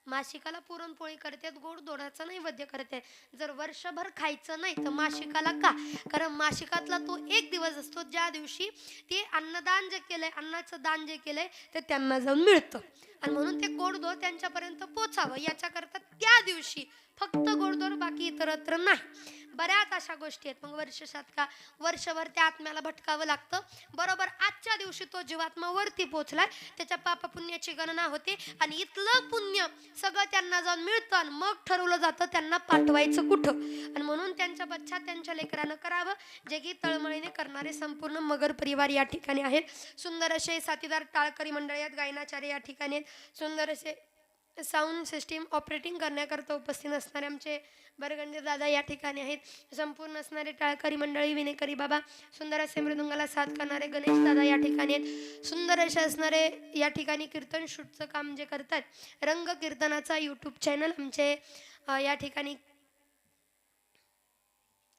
मासिकाला पुरणपोळी करतात, गोडधोडाचं नैवेद्य करतात. जर वर्षभर खायचं नाही तर मासिकाला का, कारण मासिकातला तो एक दिवस असतो ज्या दिवशी ते अन्नदान जे केलंय, अन्नाचं दान जे केलंय ते त्यांना जाऊन मिळतं. आणि म्हणून ते गोडधोड त्यांच्यापर्यंत पोचावं याच्याकरता त्या दिवशी फक्त गोडधोड, बाकी इतरत्र नाही. बऱ्याच अशा गोष्टी आहेत. मग वर्षश्राद्ध का, वर्षभर त्या आत्म्याला भटकावं लागतं. बरोबर आजच्या दिवशी तो जीवात्मा वरती पोचलाय, त्याच्या पाप पुण्याची गणना होते आणि इथलं पुण्य सगळं त्यांना जाऊन मिळतं आणि मग ठरवलं जातं त्यांना पाठवायचं कुठं. आणि म्हणून त्यांच्या पश्चात त्यांच्या लेकरानं करावं, जे की तळमळीने करणारे संपूर्ण मगर परिवार या ठिकाणी आहेत. सुंदर असे साथीदार टाळकरी मंडळी आहेत, गायनाचार्य या ठिकाणी आहेत. सुंदर असे साऊंड सिस्टीम ऑपरेटिंग करण्याकरता उपस्थित असणारे आमचे बरगंजे दादा या ठिकाणी आहेत. संपूर्ण असणारे टाळकरी मंडळी, विनेकरी बाबा, सुंदर असे मृदुंगाला साथ करणारे गणेश दादा या ठिकाणी आहेत. सुंदर असे असणारे या ठिकाणी कीर्तन शूटचं काम जे करतात, रंग कीर्तनाचा यूट्यूब चॅनल आमचे या ठिकाणी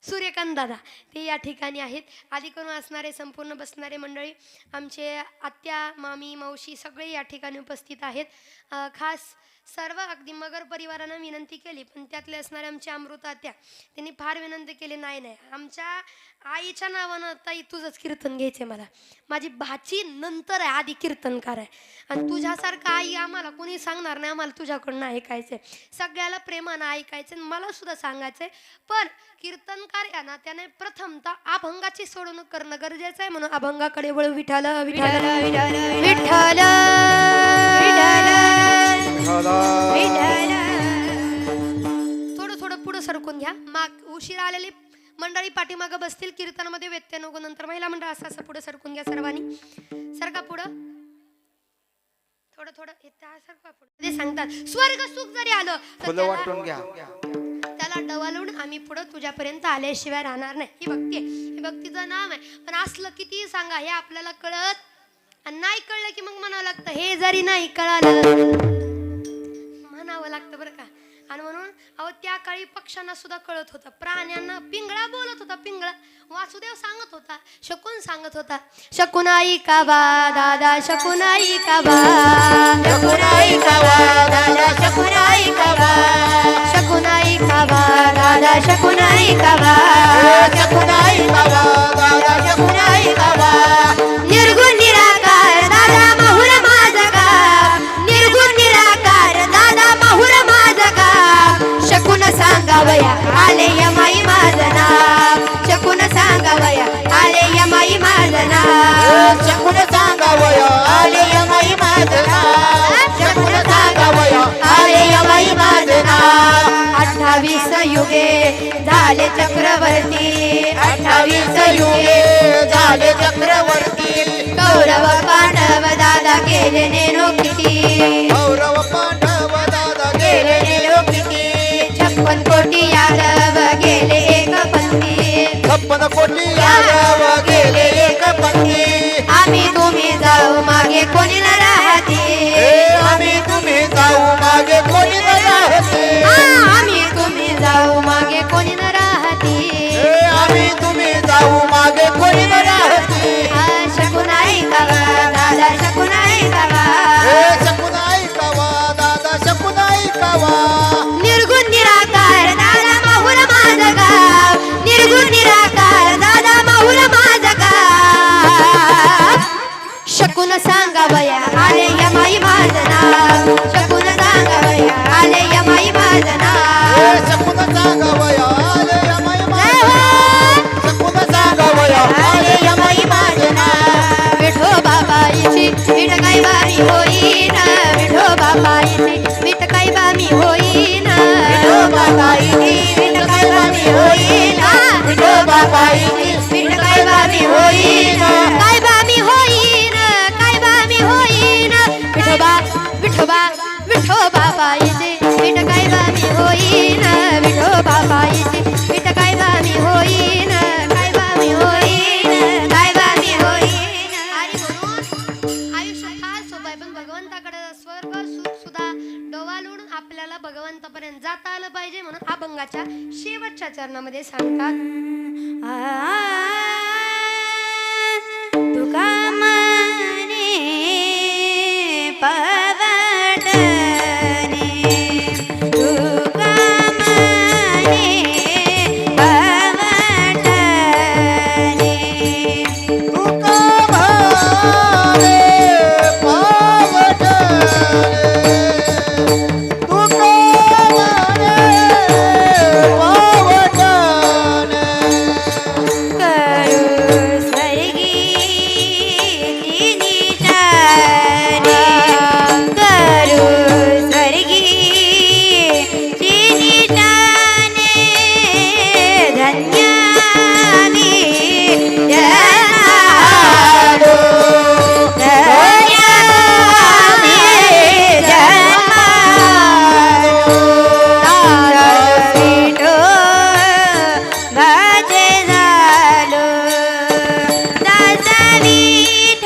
सूर्यकांत दादा ते या ठिकाणी आहेत. आदी करून असणारे संपूर्ण बसणारे मंडळी, आमचे आत्या, मामी, मावशी सगळे या ठिकाणी उपस्थित आहेत. खास सर्व अगदी मगर परिवारानं विनंती केली, पण त्यातले असणारे आमचे अमृता आत्या त्यांनी फार विनंती केली, नाही आमच्या आईच्या नावानं ताई तुझंच कीर्तन घ्यायचंय, मला माझी भाची नंतर आहे, आधी कीर्तनकार आहे, आणि तुझ्यासारखं आई आम्हाला कोणी सांगणार नाही, आम्हाला तुझ्याकडनं ऐकायचंय, सगळ्याला प्रेमानं ऐकायचंय, मला सुद्धा सांगायचंय. पण कीर्तनकार या ना त्याने प्रथमतः अभंगाची सोडवणूक करणं गरजेचं आहे. म्हणून अभंगाकडे वळू. विठ्ठल विठ्ठल विठ्ठल थोडं थोडं पुढं सरकून घ्या. माग उशीर आलेली मंडळी पाठीमागं बसतील, कीर्तनामध्ये व्यत्यय नको. नंतर महिला मंडळ असं असं पुढं सरकून घ्या. सर्वांनी सरका पुढं, थोडं थोडं सारखा पुढं. ते सांगतात स्वर्ग सुख जरी आलं फुलं वाटून घ्या, त्याला डवालून आम्ही पुढं तुझ्यापर्यंत आल्याशिवाय राहणार नाही. ही भक्ती आहे, हे भक्तीचं नाम आहे. पण असलं कितीही सांगा, हे आपल्याला कळत आणि नाही कळलं की मग म्हणावं लागतं, हे जरी नाही कळालं म्हणावं लागतं बरं का. आणि म्हणून अहो त्या काळी पक्ष्यांना सुद्धा कळत होतं, प्राण्यांना. पिंगळा बोलत होता, पिंगळा वासुदेव सांगत होता, शकुन सांगत होता, शकुनाई का बा दादा, शकुनाई का बा, शकुनाई का बा दादा, शकुनाई का बा, शकुनाई का बा दादा, शकुनाई का बा, शकुनाई का बा दादा, शकुनाई का बा. निर्गुण निराकार दादा माहुर माझा का, निर्गुण निराकार दादा माहुर माझा का, शकुन सांगावया आले यमाई माझं नाव, शकुन सांगावया आले यमाई माझं नाव, शकुन सांगावया आले यमाई माझं नाव, शकुन सांगावया आले यमाई माझं नाव. 28 युगे झाले चक्रवर्ती 28 युगे झाले चक्रवर्ती कौरव पांडव दादा गेले नेरो किती कौरव पांडव दादा गेले नेरो किती 56 कोटी यादव गेले एक पंथी 56 कोटी यादव गेले एक पंथी आम्ही तुम्ही जाऊ मागे कोणी न राहते आम्ही तुम्ही जाऊ मागे कोणी न राहते आम्ही तुम्ही जाऊ मागे कोणी न राहते आम्ही तुम्ही जाऊ मागे कोणी न राहते शकून ऐकावा दादा शकून ऐकावा शकून ऐकावा दादा शकून ऐकावा निर्गुण निराकार दादा माहुर माझं गाव निर्गुण निराकार दादा माहुर माझं गाव शकून सांगावया आले यमाई माझं नाव शकून सांगावया आले यमाई माझं नाव शकून सांगावया आले यमाई जय हो! शकून सांगावया आले यमाई माझं नाव विठो बाबाईची विठ काय बामी होईन विठो बाबाईची विठ काय बामी होईन विठो बाबाईची विठ काय बामी होईन विठो बाबाईची विठ काय बामी होईन काय बामी होईन काय बामी होईन विठोबा विठोबा विठो बाबाईची विठ काय बामी होईन विठो बाबाईची विठ काय बामी होईन काय बामी होईन काय बामी होईन आणि म्हणून आयुष्य फार सोपं आहे पण भगवंताकडे स्वर्ग सुख सुद्धा डोवालून आपल्याला भगवंतापर्यंत जाता आलं पाहिजे म्हणून अभंगाच्या शेवटच्या चरणामध्ये सांगतात तुका माने पवडने तुका माने पवडने तुका भावे पावडणे तुका भावे पावडणे करू स्वर्गी निशाने करू स्वर्गी निशाने धन्यामी जन्मालो धन्यामी जन्मालो दास विठो भाजे झालो दास विठ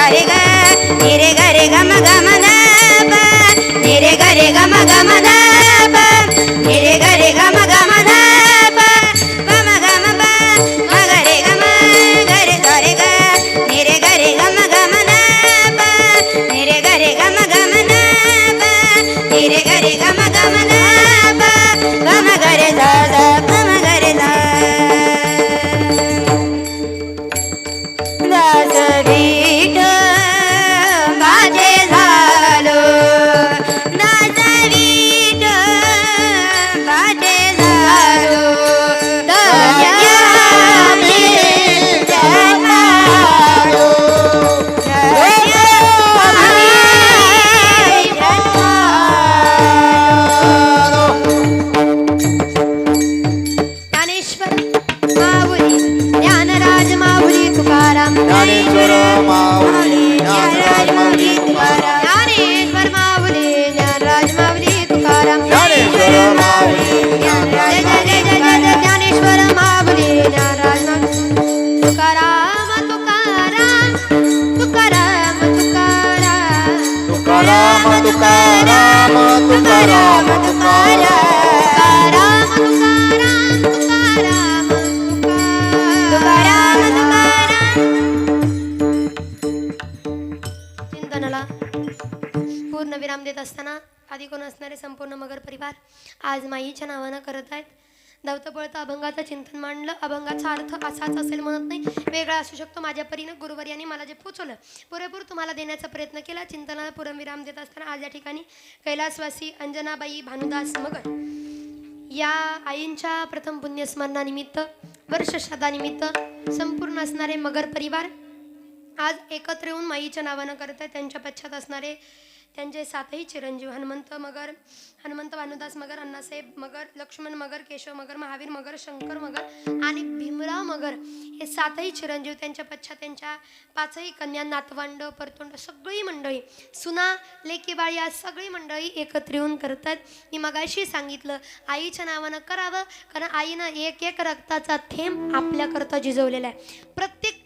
निरे गरे गम गम द निरे गरे गम गम द निरे गरे गम गम द गम गम ब मगरे गम गरे धरे ग निरे गरे गम गम द निरे गरे गम गम द निरे गरे गम गम द गम गरे ध गम गरे ध दास विठ माझे झालो दास विठ माझे झालो धन्यामी जन्मालो धन्यामी जन्मालो समाधी कोण असणारे संपूर्ण मगर परिवार आज माईच्या नावानं करत आहेत. धावतं पळतं अभंगाचं चिंतन मांडलं. अभंगाचा अर्थ असाच असेल म्हणत नाही, वेगळा असू शकतो. माझ्या परीनं गुरुवर्यांनी मला जे पोचवलं पुरेपूर तुम्हाला देण्याचा प्रयत्न केला. चिंतनाला पूर्णविराम देत असताना आज या ठिकाणी कैलासवासी अंजनाबाई भानुदास मगर या आईंच्या प्रथम पुण्यस्मरणानिमित्त वर्षश्राद्धानिमित्त संपूर्ण असणारे मगर परिवार आज एकत्र येऊन माईच्या नावानं करत आहे. त्यांच्या पश्चात असणारे त्यांचे सातही चिरंजीव हनुमंत भानुदास मगर, अण्णासाहेब मगर, लक्ष्मण मगर, केशव मगर, महावीर मगर, शंकर मगर आणि भीमराव मगर हे सातही चिरंजीव, त्यांच्या पश्चात त्यांच्या पाचही कन्या, नातवंड, परतोंड सगळी मंडळी, सुना, लेकी बाळी आज सगळी मंडळी एकत्र येऊन करतात. मी मगाशी सांगितलं आईच्या नावानं करावं, कारण आईनं एक एक रक्ताचा थेंब आपल्याकरता झिजवलेला आहे. प्रत्येक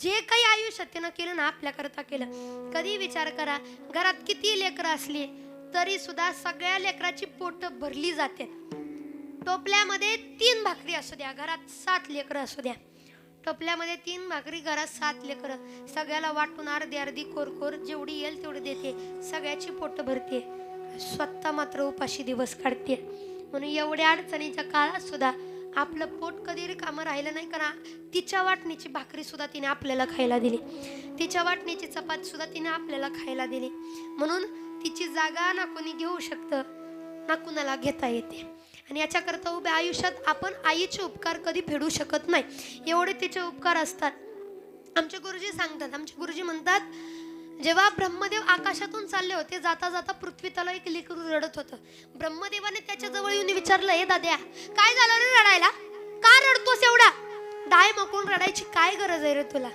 जे काही आयुष्यात त्यानं केलं ना आपल्याकरता केलं. कधी विचार करा, घरात किती लेकरं असली तरी सुद्धा सगळ्या लेकराची पोटं भरली जाते. टोपल्यामध्ये 3 भाकरी असू द्या, घरात 7 लेकरं असू द्या, टोपल्यामध्ये 3 भाकरी, घरात 7 लेकरं, सगळ्याला वाटून अर्धी अर्धी कोर जेवढी येईल तेवढी देते, सगळ्याची पोटं भरते, स्वतः मात्र उपाशी दिवस काढते. म्हणून एवढ्या अडचणीच्या काळात सुद्धा आपलं पोट कधी रिकामं राहिलं नाही, कारण तिच्या वाटणीची भाकरी सुद्धा तिने आपल्याला खायला दिली, तिच्या वाटणीची चपाती सुद्धा तिने आपल्याला खायला दिली. म्हणून तिची जागा ना कोणी घेऊ शकतं ना कुणाला घेता येते. आणि याच्याकरता उभ्या आयुष्यात आपण आईचे उपकार कधी फेडू शकत नाही, एवढे तिचे उपकार असतात. आमचे गुरुजी सांगतात, आमचे गुरुजी म्हणतात, जेव्हा ब्रह्मदेव आकाशातून चालले होते, जाता जाता पृथ्वी तला एक लेकरू रडत होतं. ब्रह्मदेवाने त्याच्या जवळ येऊन विचारलं, हे दाद्या काय झालं रे रडायला, का रडतोस एवढा, डाय मकून रडायची काय गरज आहे रे तुला,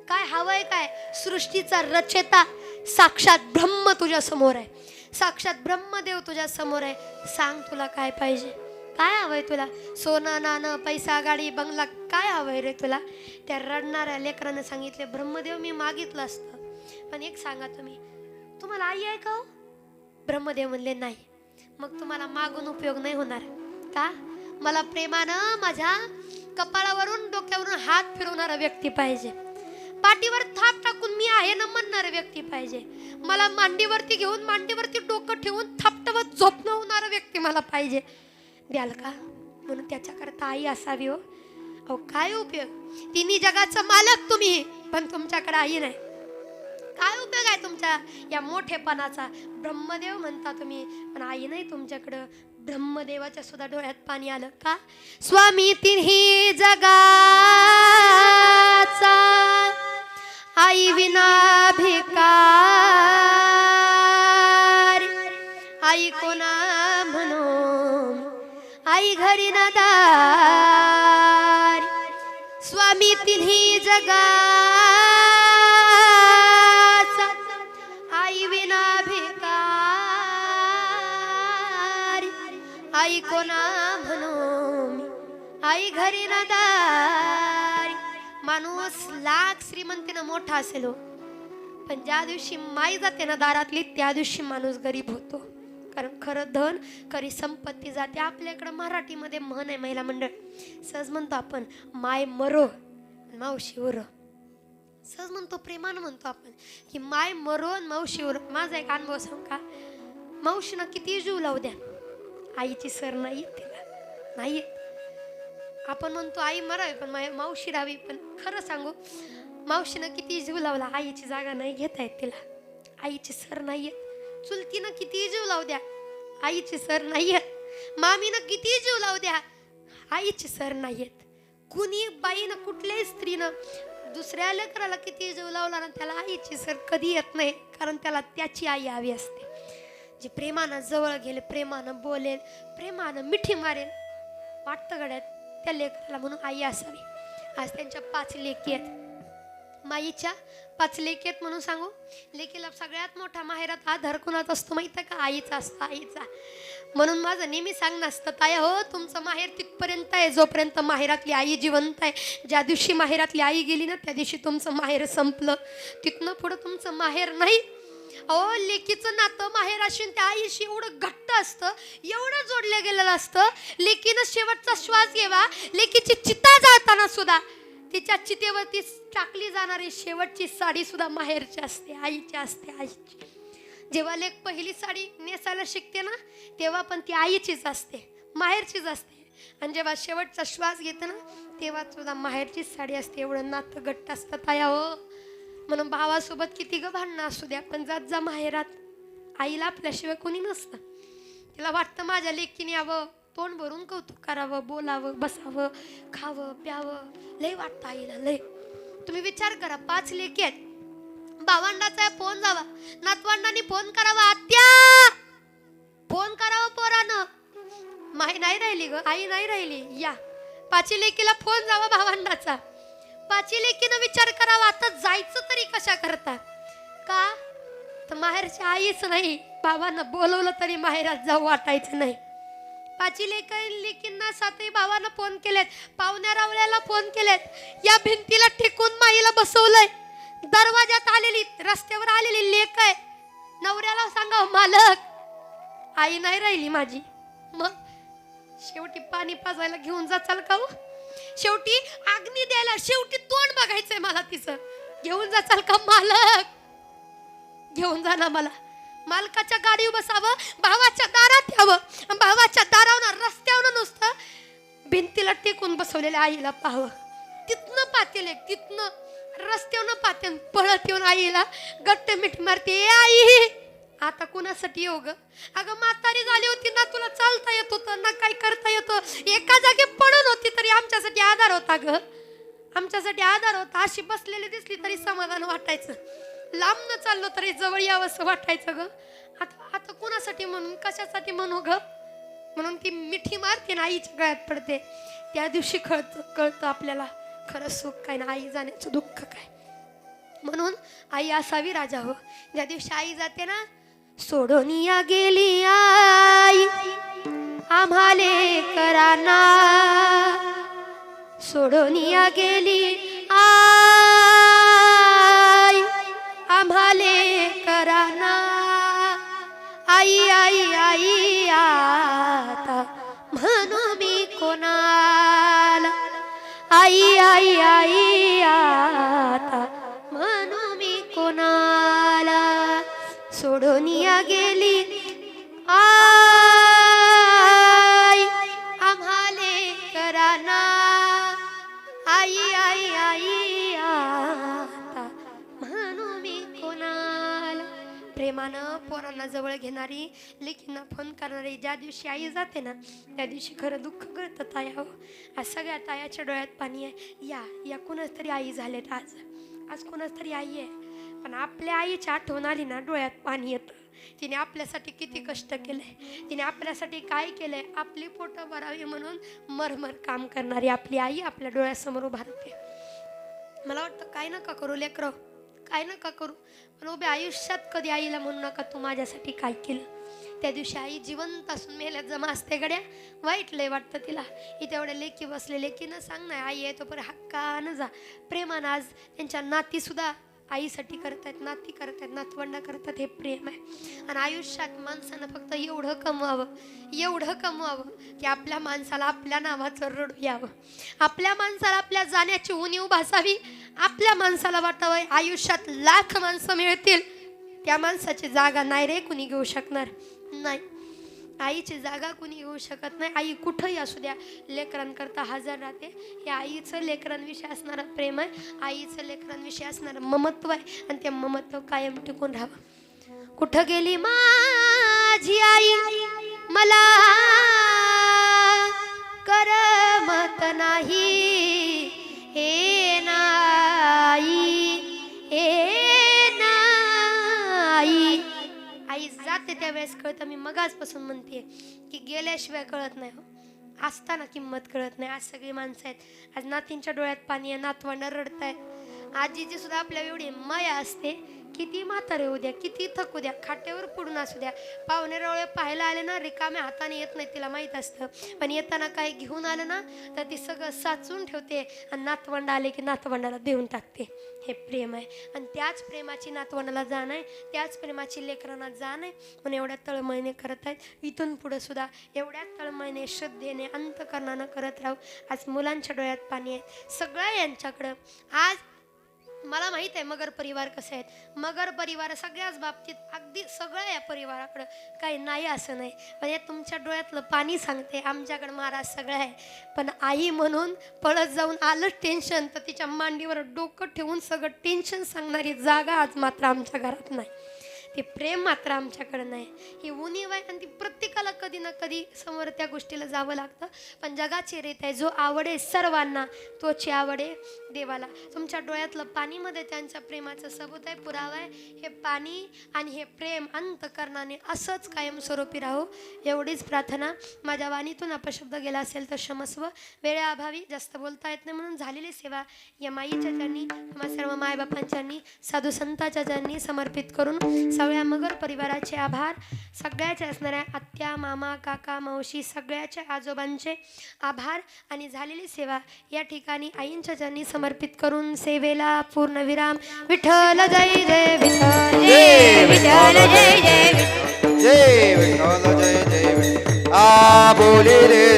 काय हवंय काय, सृष्टीचा रचेता साक्षात ब्रह्म तुझ्या समोर आहे, साक्षात ब्रह्मदेव तुझ्या समोर आहे, सांग तुला काय पाहिजे, काय हवंय तुला, सोनं नाणं पैसा गाडी बंगला काय हवंय रे तुला. त्या रडणाऱ्या लेकरानं सांगितले, ब्रह्मदेव मी मागितलं असतं, पण एक सांगा तुम्हाला आई आहे का हो. ब्रह्मदेव म्हणले नाही. मग तुम्हाला मागून उपयोग नाही होणार का, मला प्रेमानं माझ्या कपाळावरून डोक्यावरून हात फिरवणारा व्यक्ती पाहिजे, पाठीवर थाप टाकून मी आहे ना म्हणणारा व्यक्ती पाहिजे, मला मांडीवरती घेऊन मांडीवरती डोकं ठेवून थापटावत झोपवणारा व्यक्ती मला पाहिजे, द्याल का. म्हणून त्याच्याकरता आई असावी हो. अहो काय उपयोग, तिन्ही जगाचा मालक तुम्ही, पण तुमच्याकडे आई नाही, काय उपयोग आहे तुमच्या या मोठेपणाचा. ब्रह्मदेव म्हणता तुम्ही, पण आई नाही तुमच्याकडं. ब्रह्मदेवाच्या सुद्धा डोळ्यात पाणी आलं का, स्वामी तिन्ही जगाचा आई विना भिकार, आई कोणा म्हणून आई घरी ना दार, स्वामी तिन्ही जगा आई विना भिकार, आई कोणा म्हणून आई घरी ना दारी. माणूस लाख श्रीमंतीनं मोठा असेल हो, पण ज्या दिवशी माई जाते ना दारातली त्या दिवशी माणूस गरीब होतो. कारण खरं धन खरी संपत्ती जाते. आपल्याकडं मराठीमध्ये म्हण आहे, महिला मंडळ सहज म्हणतो आपण, माय मरो मावशी उरो, सहज म्हणतो, प्रेमानं म्हणतो आपण की माय मरो मावशी उरो. माझा एक अनुभव सांग का, मावशीनं किती जीव लावू द्या, आईची सर नाही येत तिला, नाही येत. आपण म्हणतो आई मरावी पण मावशी राहावी, पण खरं सांगू मावशीनं किती जीव लावला, आईची जागा नाही घेता येत तिला, आईची सर नाही येत. चुलतीनं किती जीव लावू द्या, आईची सर नाही येत. मामीनं किती जीव लावू द्या, आईची सर नाही येत. कुणी बाईनं कुठल्याही स्त्रीनं दुसऱ्या लेकराला किती जीव लावला ना, त्याला आईची सर कधी येत नाही, कारण त्याला त्याची आई हवी असते, जी प्रेमानं जवळ गेले, प्रेमानं बोलेल, प्रेमानं मिठी मारेल. वाटतं गड्यात त्या लेकराला म्हणून आई असावी. आज त्यांच्या 5 लेकी आहेत, माईच्या 5 लेकी आहेत. म्हणून सांगू, लेकीला सगळ्यात मोठा माहेरात आधार कुणाचा असतो माहिती आहे का, आईचा असतो, आईचा. म्हणून माझं नेहमी सांगणं असतं, ताया हो तुमचं माहेर तिथपर्यंत आहे जोपर्यंत माहेरातली आई जिवंत आहे. ज्या दिवशी माहेरातली आई गेली ना त्या दिवशी तुमचं माहेर संपलं, तिथनं पुढं तुमचं माहेर नाही. अहो लेकीचं नातं माहेराशी त्या आईशी एवढं घट्ट असतं, एवढं जोडलं गेलेलं असतं. लेकीनं शेवटचा श्वास घ्यावा, लेकीची चिता जाळताना सुद्धा तिच्या चितेवरती टाकली जाणारी शेवटची साडी सुद्धा माहेरची असते, आईची असते, आईची. जेव्हा लेक पहिली साडी नेसायला शिकते ना तेव्हा पण ती आईचीच असते, माहेरचीच असते. आणि जेव्हा शेवटचा श्वास घेते ना तेव्हा तुझा माहेरचीच साडी असते. एवढं नातं घट्ट असतं ताया हो. म्हणून भावासोबत किती ग भांडणं असू द्या पण जात जा माहेरात. आईला आपल्याशिवाय कोणी नसतं. तिला वाटतं माझ्या लेकीने यावं, तोंड भरून कौतुक करावं, बोलावं, बसावं, खावं, प्यावं. लय वाटतं आईला लय. तुम्ही विचार करा 5 लेकी आहेत, भावंडाचा फोन जावा, नातवंडांनी फोन करावा, आत्या फोन करावा पोरानं. माही नाही राहिली ग, आई नाही राहिली, या 5 लेकीला फोन जावा भावंडाचा. 5 लेकीनं विचार करावा आता जायचं तरी कशा करता. का तर माहेरची आईच नाही, भावानं बोलवलं तरी माहेरात जाऊ वाटायचं नाही. 5 लेकींना 7 भावानं फोन केलेत, पाहुण्या रावळ्याला फोन केलेत, या भिंतीला टिकून माईला बसवलंय. दरवाजात आलेली, रस्त्यावर आलेली लेक आहे. नवऱ्याला सांगा मालक आई नाही राहिली माझी. मग शेवटी पाणी पाजायला घेऊन जाचाल का हो? शेवटी अग्नी द्यायला शेवटी तोंड बघायचंय मला तिचं. घेऊन जाचाल का मालक? घेऊन जा ना मला. मालकाच्या गाडीवर बसावं, भावाच्या दारात यावं, भावाच्या दारावर रस्त्यावर नुसतं भिंतीला टेकून बसवलेल्या आईला पाहावं. तिथनं पातेल एक, तिथनं रस्त्यावर पातेल पळत येऊन आईला गट्ट मिठी मारते. ए आई आता कुणासाठी येऊ ग? अगं म्हातारी झाली होती ना, तुला चालता येत होतं ना, काय करता येतं, एका जागी पडून होती तरी आमच्यासाठी आधार होता ग, आमच्यासाठी आधार होता. अशी बसलेली दिसली तरी समाधान वाटायचं, लांब न चाललो तरी जवळ यावं असं वाटायचं ग. आता कुणासाठी म्हणून, कशासाठी म्हणू ग? म्हणून ती मिठी मारते ना आईच्या गळ्यात पडते. त्या दिवशी कळतं आपल्याला खरं सुख काय ना आई जाण्याचं दुःख काय. म्हणून आई असावी राजा हो. ज्या दिवशी आई जाते ना, सोडून या गेली आई आम्हाले कराना, सोडून या गेली आई आम्हाले कराना. आई आई आई आता म्हणू मी कोणाला, आई आई आई आता म्हणू मी कोणाला. सोडून या गेली आई आम्हाले कराना, आई आई आई आता म्हणू मी कोणाला. प्रेमानं पोरांना जवळ घेणारी, लेकींना फोन करणारी ज्या दिवशी आई जाते ना त्या दिवशी खरं दुःख करतं ताया हो. आज सगळ्या तायाच्या डोळ्यात पाणी आहे. या कुणाच तरी आई झालेत, आज कुणाच तरी आई आहे. पण आपल्या आईची आठवण आली ना डोळ्यात पाणी येतं. तिने आपल्यासाठी किती कष्ट केलंय, तिने आपल्यासाठी काय केलंय, आपली पोटं भरावी म्हणून मरमर काम करणारी आपली आई आपल्या डोळ्यासमोर उभा राहते. मला वाटतं काय नका करू लेकरं, काय नका करू, पण उभ्या आयुष्यात कधी आईला म्हणू नका तू माझ्यासाठी काय केलं. त्या दिवशी आई जिवंत असून मेल्यात जमा असते गड्या. वाईट लय वाटतं तिला. इथे एवढ्या लेकी बसले, लेकीनं सांग ना आई आहे तो पण हक्कानं जा, प्रेमानं. आज त्यांच्या नातीसुद्धा आईसाठी करतायत, नाती करतायत, नातवंड करतात. हे प्रेम आहे. आणि आयुष्यात माणसानं फक्त एवढं कमवावं की आपल्या माणसाला आपल्या नावाचं रडू यावं, आपल्या माणसाला आपल्या जाण्याची उणीव भासावी, आपल्या माणसाला वाटावं आयुष्यात लाख माणसं मिळतील त्या माणसाची जागा नाही रे कुणी घेऊ शकणार नाही. आईची जागा कुणी घेऊ शकत नाही. आई कुठंही असू द्या लेकरांकरता हजर राहते. हे आईचं लेकरांविषयी असणारं प्रेम आहे, आईचं लेकरांविषयी असणारं ममत्व आहे. आणि ते ममत्व कायम टिकून राहावं. कुठं गेली माझी आई मला करमत नाही, हे नाही हे नाही. आई जाते त्यावेळेस कळतं. मी मगाचपासून म्हणते की गेल्याशिवाय कळत नाही हो, असताना किंमत कळत नाही. आज सगळी माणसं आहेत, आज नातींच्या डोळ्यात पाणी आहे, नातवंड रडतायत. आजीची सुद्धा आपल्या एवढी माया असते, किती म्हातारे होऊ द्या, किती थकू द्या, खाट्यावर पडून असू द्या, पाहुणे रावळे पाहायला आले ना रिकाम्या हाताने येत नाही, तिला माहीत असतं. पण येताना काही घेऊन आलं ना तर ती सगळं साचून ठेवते आणि नातवंड आले की नातवंडाला देऊन टाकते. हे प्रेम आहे. आणि त्याच प्रेमाची नातवंडाला जाण आहे, त्याच प्रेमाची लेकरांना जाण आहे. म्हणून एवढ्या तळमळीने करत आहेत. इथून पुढे सुद्धा एवढ्या तळमळीने, श्रद्धेने, अंतकरणानं करत राहू. आज मुलांच्या डोळ्यात पाणी आहे सगळं यांच्याकडं. आज मला माहित आहे मगर परिवार कसे आहेत. मगर परिवार सगळ्याच बाबतीत अगदी सगळं या परिवाराकडं काही नाही असं नाही. म्हणजे तुमच्या डोळ्यातलं पाणी सांगते, आमच्याकडं महाराज सगळं आहे. पण आई म्हणून पळत जाऊन आलं टेन्शन तर तिच्या मांडीवर डोकं ठेवून सगळं टेन्शन सांगणारी जागा आज मात्र आमच्या घरात नाही. ते प्रेम मात्र आमच्याकडं नाही. ही उणीव आहे आणि ती प्रत्येकाला कधी ना कधी समोर त्या गोष्टीला जावं लागतं. पण जगाची रीत आहे, जो आवडे सर्वांना तोची आवडे देवाला. तुमच्या डोळ्यातलं पाणीमध्ये त्यांच्या प्रेमाचं सबूत आहे, पुरावा आहे. हे पाणी आणि हे प्रेम अंतःकरणाने असंच कायमस्वरूपी राहो एवढीच प्रार्थना. माझ्या वाणीतून अपशब्द गेला असेल तर क्षमस्व. वेळेअभावी जास्त बोलता येत नाही म्हणून झालेली सेवा या माईच्या चरणी, आम्हा सर्व मायबापांच्या चरणी, साधू संतांच्या चरणी समर्पित करून सगळ्या मगर परिवाराचे आभार. सगळ्याच्या असणाऱ्या आत्या, मामा, काका, मावशी सगळ्याच्या आजोबांचे आभार. आणि झालेली सेवा या ठिकाणी आईंच्या चरणी समर्पित करून सेवेला पूर्णविराम. विठ्ठल जय जय विठ्ठल, जय विठ्ठल जय जय विठ्ठल. जय विठ्ठल जय जय विठ्ठल. आ बोले रे